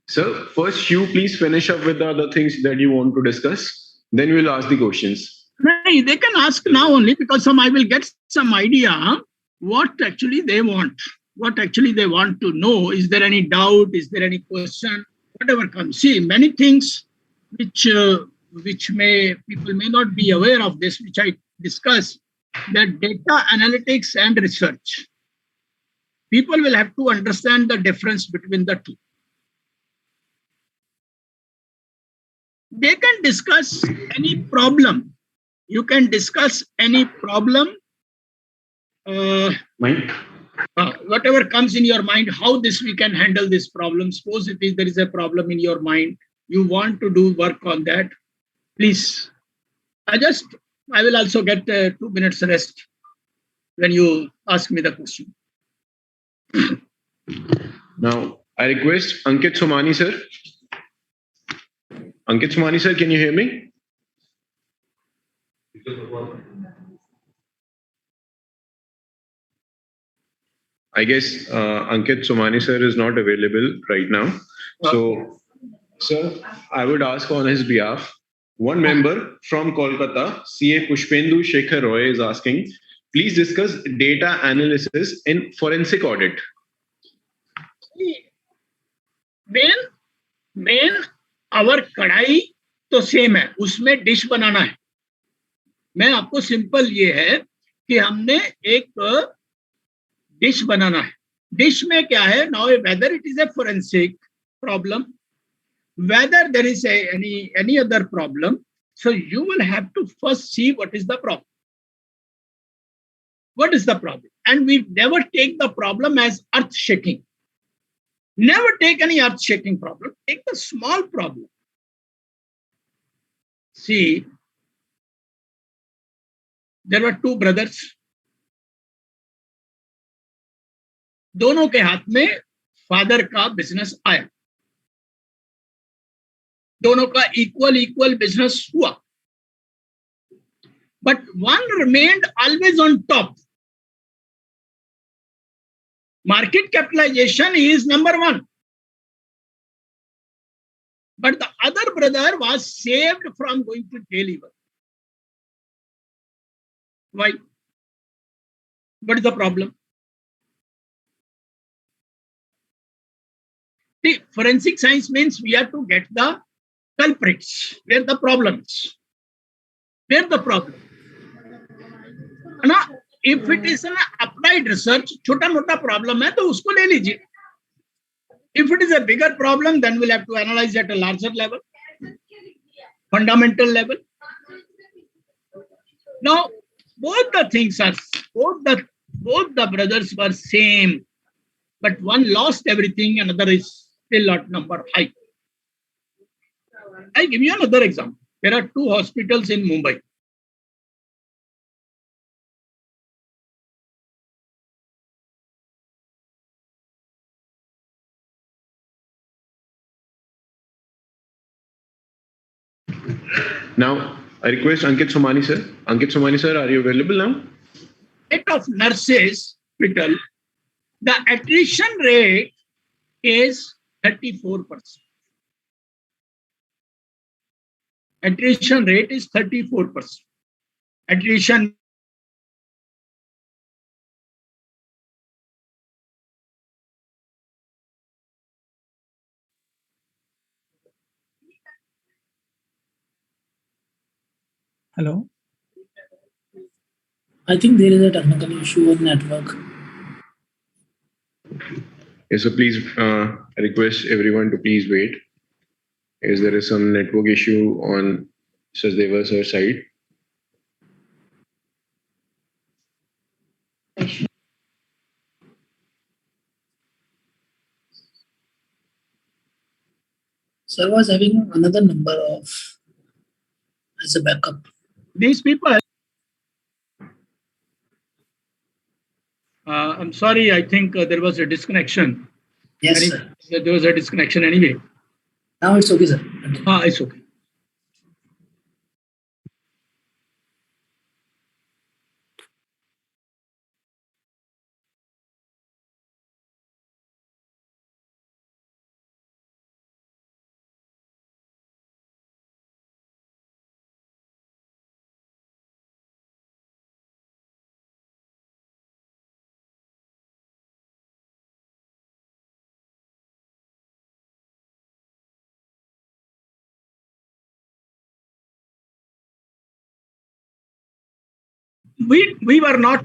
Sir, first you please finish up with the other things that you want to discuss. Then we'll ask the questions. No, they can ask now only, because I will get some idea what actually they want. What actually they want to know. Is there any doubt? Is there any question? Whatever comes. See, many things which people may not be aware of this, which I discuss, that data analytics and research. People will have to understand the difference between the two. They can discuss any problem. You can discuss any problem. Whatever comes in your mind, how this we can handle this problem. Suppose there is a problem in your mind, you want to do work on that. Please, I will also get 2 minutes rest when you ask me the question. Now, I request Ankit Somani, sir. Ankit Somani sir, can you hear me? I guess Ankit Somani sir is not available right now. So, sir, I would ask on his behalf. One member from Kolkata, CA Pushpendu Shekhar Roy, is asking, please discuss data analysis in forensic audit. मेन आवर कढ़ाई तो same है, उसमें dish बनाना है. मैं आपको simple ये है कि हमने एक डिश बनाना है. डिश में क्या है, now whether it is a forensic problem, whether there is any other problem, so you will have to first see what is the problem. What is the problem? And we never take the problem as earth shaking. Never take any earth shaking problem. Take the small problem. See, there were two brothers. दोनों के हाथ में father का business आया. दोनों का equal business हुआ, but one remained always on top. Market capitalization is number one, but the other brother was saved from going to jail even. Why? What is the problem? See, forensic science means we have to get the culprits, where the problem is. Where the problem. Now, if it is an applied research, छोटा मोटा problem है तो उसको ले लीजिए. If it is a bigger problem, then we'll have to analyze at a larger level, fundamental level. Now, both the things are, both the brothers were same, but one lost everything, another is still at number high. I give you another example. There are two hospitals in Mumbai. Now, I request Ankit Somani sir. Ankit Somani sir, are you available now? Rate of nurses hospital, the attrition rate is 34%. Attrition rate is 34%. Attrition Hello. I think there is a technical issue on network. Yes, so please I request everyone to please wait, as there is some network issue on Sachdeva sir's side. Sir was having another number of as a backup. These people, I'm sorry, I think there was a disconnection. Yes, sir. There was a disconnection anyway. Now it's okay, sir. It's okay. We were not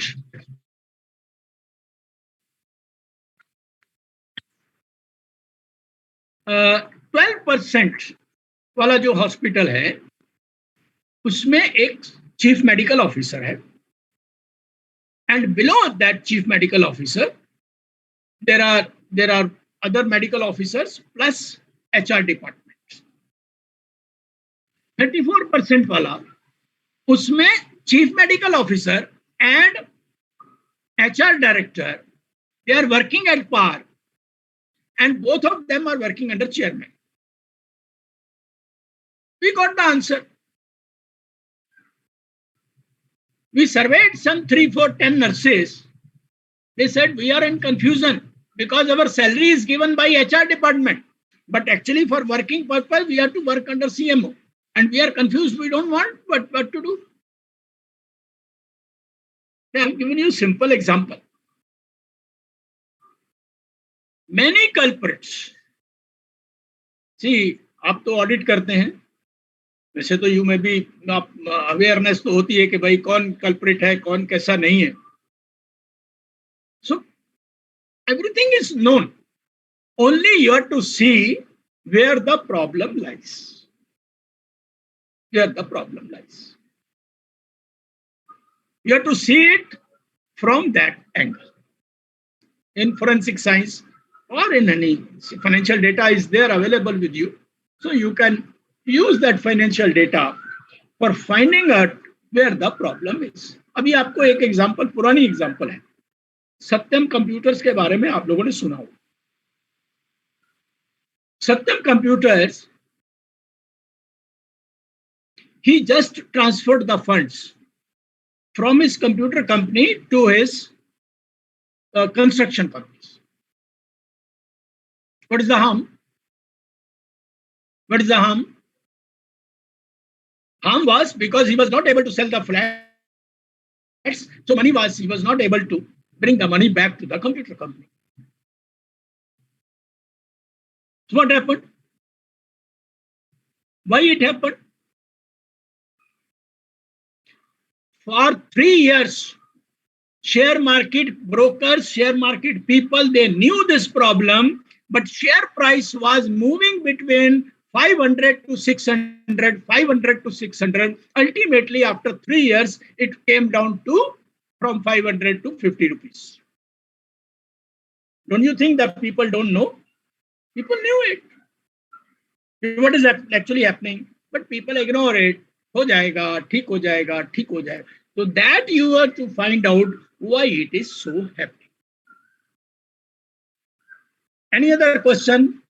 12% वाला जो hospital है उसमें एक chief medical officer है, and below that chief medical officer there are other medical officers plus HR department. 34% वाला उसमें chief medical officer and HR director, they are working at par, and both of them are working under chairman. We got the answer. We surveyed some 3, 4, 10 nurses. They said we are in confusion because our salary is given by HR department. But actually for working purpose, we have to work under CMO. And we are confused. We don't want what to do. I'm giving you a simple example. Many culprits. See, आप तो audit करते हैं. वैसे तो you में भी awareness तो होती है कि भाई कौन कल्प्रिट है, कौन कैसा नहीं है. So everything is known. Only you have to see where the problem lies. Where the problem lies. You have to see it from that angle. In forensic science or in any financial data is there available with you. So you can use that financial data for finding out where the problem is. अभी आपको एक example, पुरानी example है. सत्यम computers के बारे में आप लोगों ने सुना होगा. सत्यम computers, he just transferred the funds from his computer company to his construction companies. What is the harm? What is the harm? Harm was because he was not able to sell the flats. So he was not able to bring the money back to the computer company. So what happened? Why it happened? For 3 years, share market brokers, share market people, they knew this problem, but share price was moving between 500 to 600, 500 to 600. Ultimately, after 3 years, it came down to from 500 to 50 rupees. Don't you think that people don't know? People knew it. What is actually happening? But people ignore it. हो जाएगा, ठीक हो जाएगा, ठीक हो जाएगा. So that you have to find out why it is so happening. Any other question?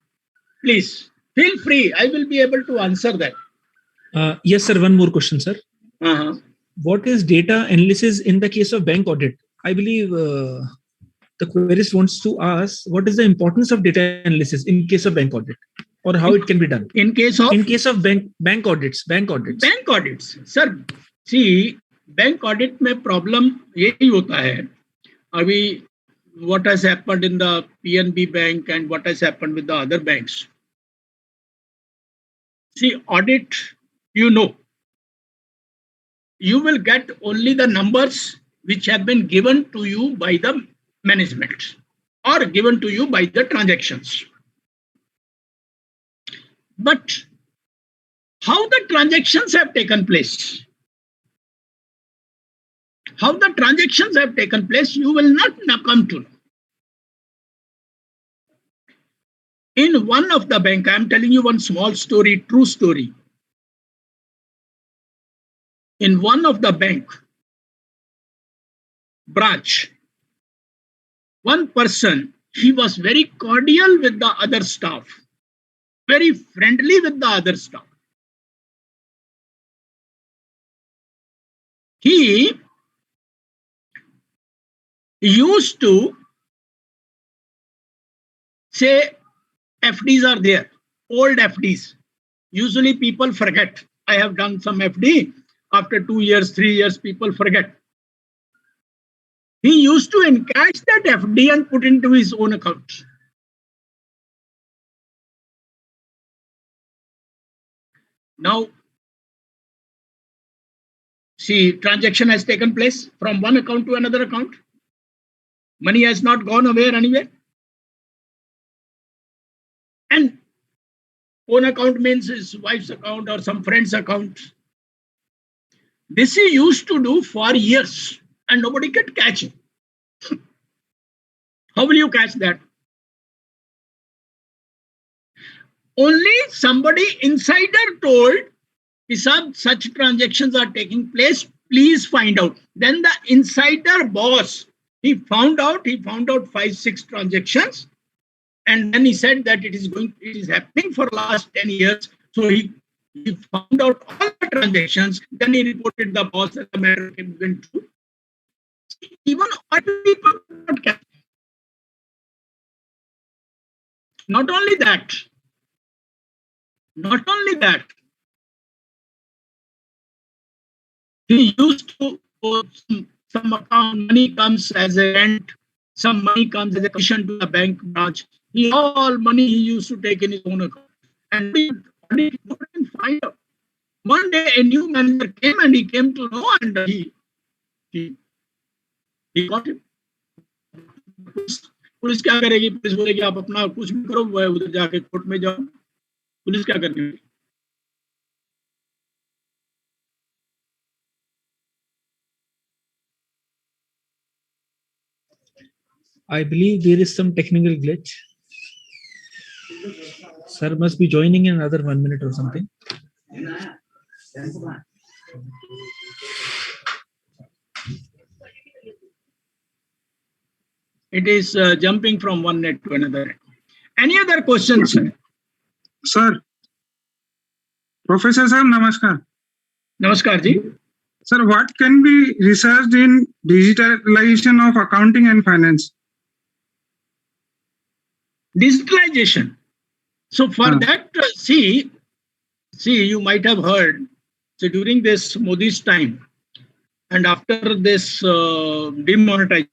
Please feel free. I will be able to answer that. Yes, sir. One more question, sir. What is data analysis in the case of bank audit? I believe the querist wants to ask what is the importance of data analysis in case of bank audit, or how it can be done. In case of bank audits. Bank audits, sir. See, bank audit में problem यही होता है. अभी what has happened in the PNB bank and what has happened with the other banks. See, audit, you know, you will get only the numbers which have been given to you by the management or given to you by the transactions. But how the transactions have taken place? How the transactions have taken place, you will not come to know. In one of the bank, I am telling you one small story, true story. In one of the bank branch, one person, he was very cordial with the other staff, very friendly with the other staff. He used to say FDs are there, old FDs. Usually people forget. I have done some FD. After 2 years, 3 years, people forget. He used to encash that FD and put into his own account. Now, see, transaction has taken place from one account to another account. Money has not gone away anywhere. And own account means his wife's account or some friend's account. This he used to do for years and nobody could catch him. How will you catch that? Only somebody insider told, such transactions are taking place, please find out. Then the insider boss, he found out 5-6 transactions. And then he said that it is happening for last 10 years. So he He found out all the transactions, then he reported the boss and the matter went through. Even ordinary people could not catch. Not only that, he used to some account money comes as a rent, some money comes as a commission to the bank branch. All money he used to take in his own account. And we couldn't find out. One day a new manager came and he came to know, and he got him. Police क्या करेगी? Police बोलेगी आप अपना कुछ भी करो, उधर जाके कोर्ट में जाओ. पुलिस क्या करेगी? I believe there is some technical glitch. Sir must be joining in another 1 minute or something. It is jumping from one net to another. Any other questions, sir? Sir, Professor sir, namaskar. Namaskar ji. Sir, what can be researched in digitalization of accounting and finance? Digitalization. So for that, see, you might have heard, so during this Modi's time and after this demonetization,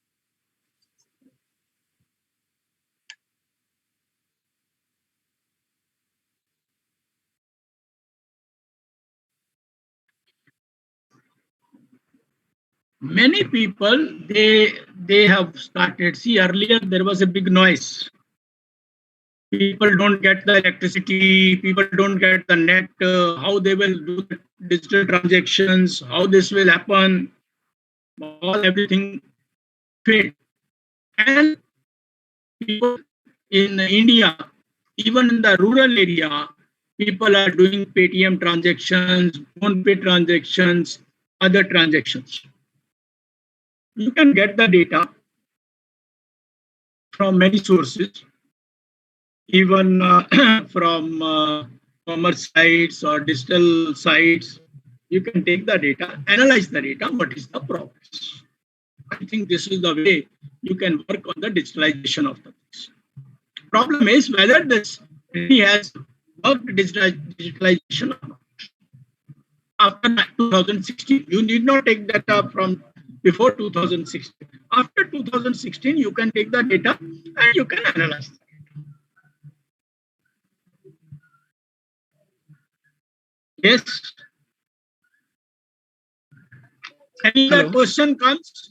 many people, they have started, see, earlier there was a big noise. People don't get the electricity, people don't get the net, how they will do the digital transactions, how this will happen, everything failed. And people in India, even in the rural area, people are doing Paytm transactions, PhonePe transactions, other transactions. You can get the data from many sources, even from commerce sites or digital sites. You can take the data, analyze the data, what is the progress. I think this is the way you can work on the digitalization of the things. Problem is whether this really has worked digitalization or not. After 2016, you need not take data from before 2016. After 2016, you can take the data and you can analyze it. Yes. Any other question comes?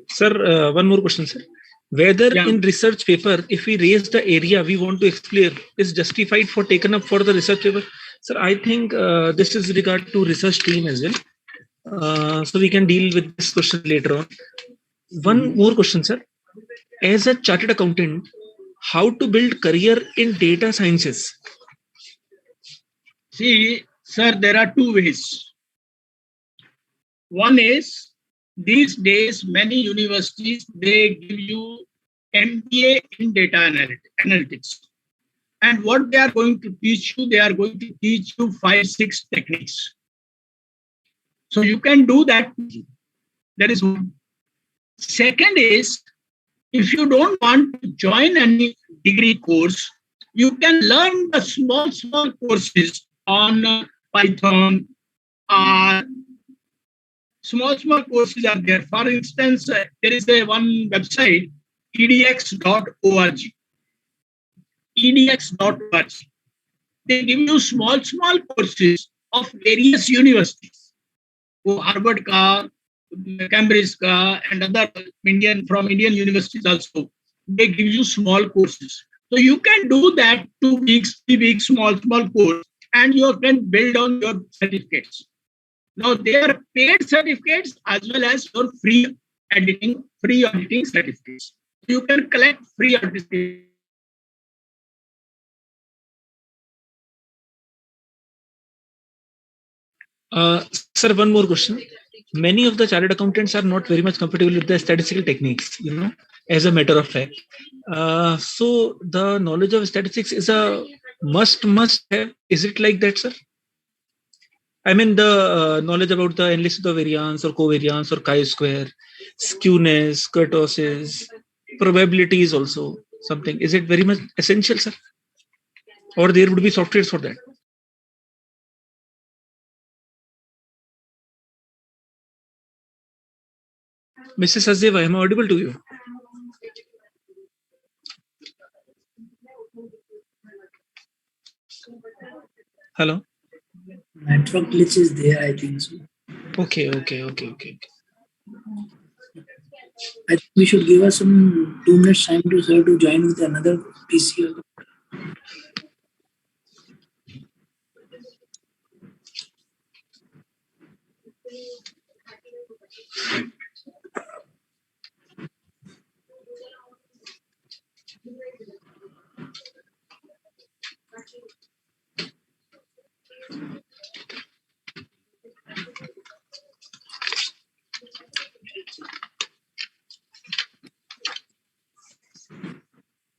Sir, one more question, sir. Whether in research paper, if we raise the area we want to explore, is justified for taken up for the research paper? Sir, I think this is regard to research team as well. So we can deal with this question later on. One more question, sir. As a chartered accountant, how to build career in data sciences? See, sir, there are two ways. One is, these days, many universities, they give you MBA in data analytics. And what they are going to teach you, they are going to teach you 5-6 techniques. So you can do that. That is one. Second is, if you don't want to join any degree course, you can learn the small courses on Python. Small courses are there. For instance, there is one website, edx.org. edx.org. They give you small courses of various universities. Harvard ka, Cambridge ka, and other from Indian universities also. They give you small courses. So you can do that 2 weeks, 3 weeks, small course, and you can build on your certificates. Now they are paid certificates as well as your free auditing certificates. You can collect free auditing. Sir, one more question. Many of the chartered accountants are not very much comfortable with the statistical techniques, as a matter of fact. So the knowledge of statistics is a must have. Is it like that, sir? I mean the knowledge about the enlisted variance or covariance or chi-square, skewness, kurtosis, probabilities also something. Is it very much essential, sir? Or there would be softwares for that? Mrs. Sachdeva, am I audible to you? Hello? Network glitch is there, I think so. Okay. I think we should give us some 2 minutes time to sir to join with another PC.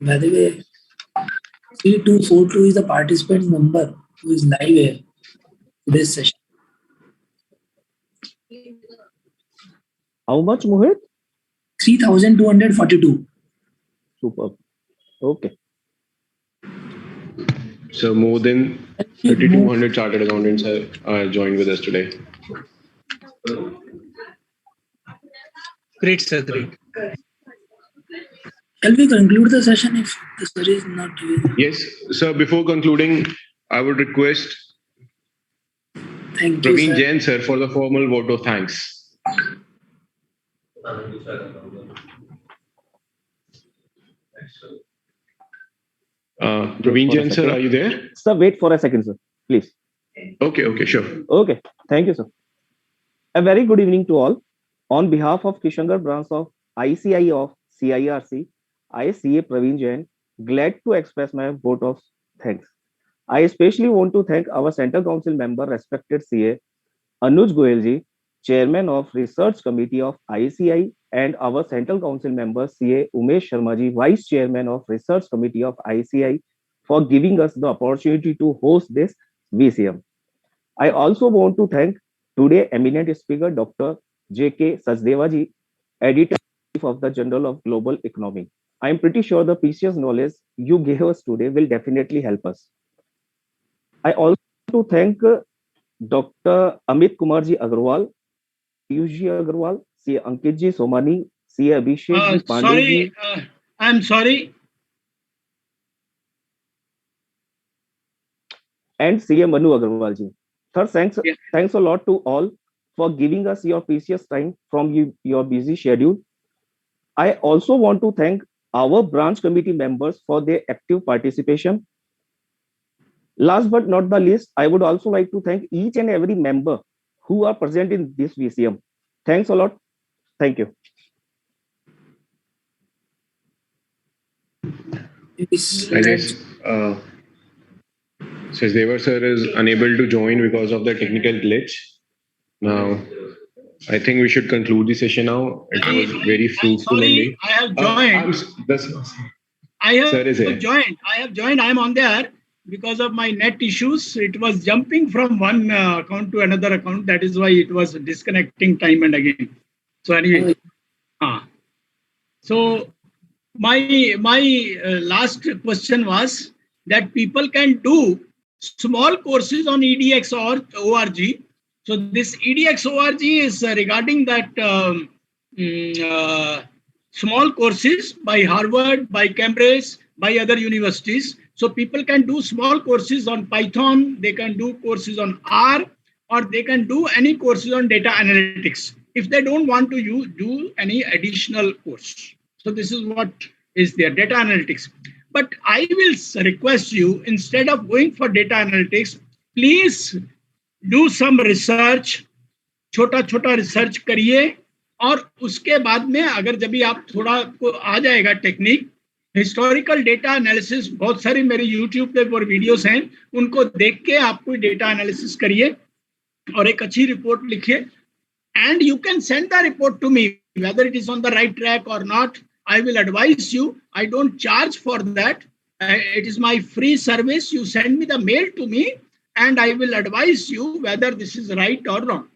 By the way, 3242 is the participant number who is live here today's session. How much, Mohit? 3242. Superb. Okay. So more than 3,200 chartered accountants are joined with us today. Great, sir. Great. Shall we conclude the session if the sir is not here? Yes, sir. Before concluding, I would request Thank you, Praveen sir. Jain, sir, for the formal vote of thanks. Praveen Jain, sir, are you there? Sir, wait for a second, sir. Please. Okay, sure. Okay. Thank you, sir. A very good evening to all. On behalf of Kishangarh branch of ICI of CIRC, I, CA Praveen Jain, glad to express my vote of thanks. I especially want to thank our Central Council member, respected CA Anuj Goyal ji, Chairman of Research Committee of ICI, and our Central Council member, CA Umesh Sharma ji, Vice Chairman of Research Committee of ICI, for giving us the opportunity to host this VCM. I also want to thank today eminent speaker, Dr. J.K. Sachdeva ji, Editor of the Journal of Global Economy. I am pretty sure the precious knowledge you gave us today will definitely help us. I also want to thank Dr. Amit Kumar ji Agarwal, Piyush ji Agarwal, C. Ankit ji Somani, C. Abhishek ji Pandey ji. I'm sorry. And C. Manu Agarwal ji. Third, thanks a lot to all for giving us your precious time from your busy schedule. I also want to thank our branch committee members for their active participation. Last but not the least, I would also like to thank each and every member who are present in this VCM. Thanks a lot. Thank you. I guess Sachdeva sir is unable to join because of the technical glitch. Now, I think we should conclude the session now. It was very fruitful. I have joined. I have joined. I am on there. Because of my net issues, it was jumping from one account to another account. That is why it was disconnecting time and again. So anyway, so my last question was that people can do small courses on edx.org. So this edx.org is regarding that small courses by Harvard, by Cambridge, by other universities. So people can do small courses on Python, they can do courses on R, or they can do any courses on data analytics if they don't want to do any additional course. So this is what is their data analytics. But I will request you, instead of going for data analytics, please do some research, छोटा research करिए, और उसके बाद में अगर जब भी आप थोड़ा आपको आ जाएगा टेक्निक, हिस्टोरिकल डेटा एनालिसिस, बहुत सारे मेरे यूट्यूब पे और वीडियोस हैं, उनको देख के आप कोई डेटा एनालिसिस करिए और एक अच्छी रिपोर्ट लिखिए, and you can send the report to me whether it is on the right track or not. I will advise you. I don't charge for that. It is my free service. You send me the mail to me and I will advise you whether this is right or wrong.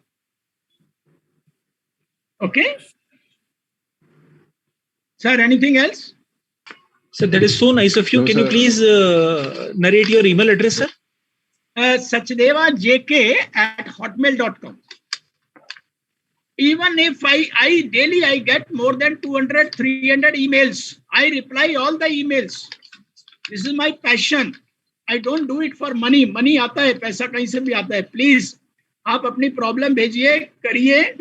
Okay? Sir, anything else? So that is so nice of you. No, Can you sir. please narrate your email address, sir? sachdevajk@hotmail.com. Even if I daily I get more than 200, 300 emails. I reply all the emails. This is my passion. I don't do it for money. Money आता है, पैसा कहीं से भी आता है. Please, आप अपनी प्रॉब्लम भेजिए, करिए,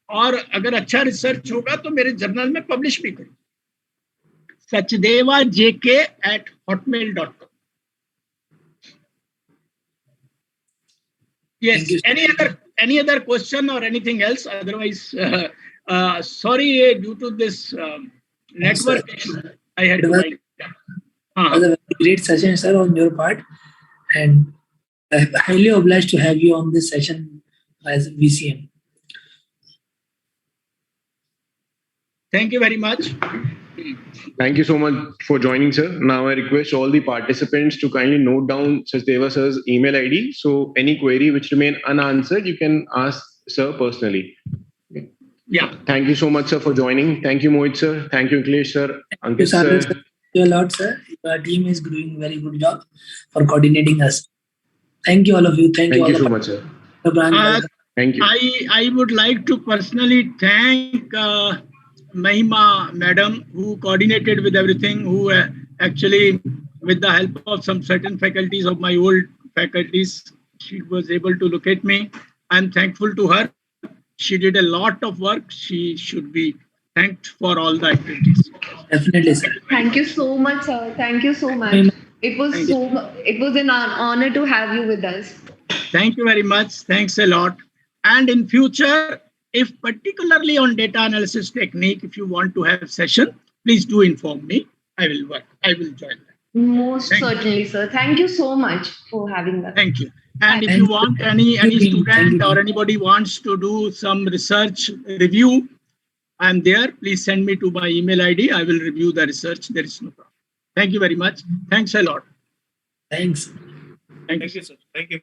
और अगर अच्छा रिसर्च होगा तो मेरे जर्नल में पब्लिश भी करो. sachdevajk@hotmail.com. Yes. Any other question or anything else? Otherwise, sorry, due to this network issue, I had to write. It was a very great session, sir, on your part, and I'm highly obliged to have you on this session as VCM. Thank you very much. Thank you so much for joining, sir. Now I request all the participants to kindly note down Sachdeva sir's email ID. So any query which remain unanswered, you can ask sir personally. Yeah. Thank you so much, sir, for joining. Thank you, Mohit sir. Thank you, Akhilesh sir. Ankit sir. Thank you a lot, sir. Your team is doing very good job for coordinating us. Thank you, all of you. Thank you all so much, sir. Thank you. I would like to personally thank Mahima madam, who coordinated with everything, who actually, with the help of some certain faculties of my old faculties, she was able to locate me. I'm thankful to her. She did a lot of work. She should be thanked for all the activities. Definitely, sir. Thank you so much, sir. Thank you so much. It was an honor to have you with us. Thank you very much. Thanks a lot. And in future, if particularly on data analysis technique, if you want to have session, please do inform me. I will work. I will join that. Most certainly, sir. Thank you so much for having us. Thank you. And if you want any student or anybody wants to do some research review, I'm there. Please send me to my email ID. I will review the research. There is no problem. Thank you very much. Thanks a lot. Thanks. Thank you, sir. Thank you.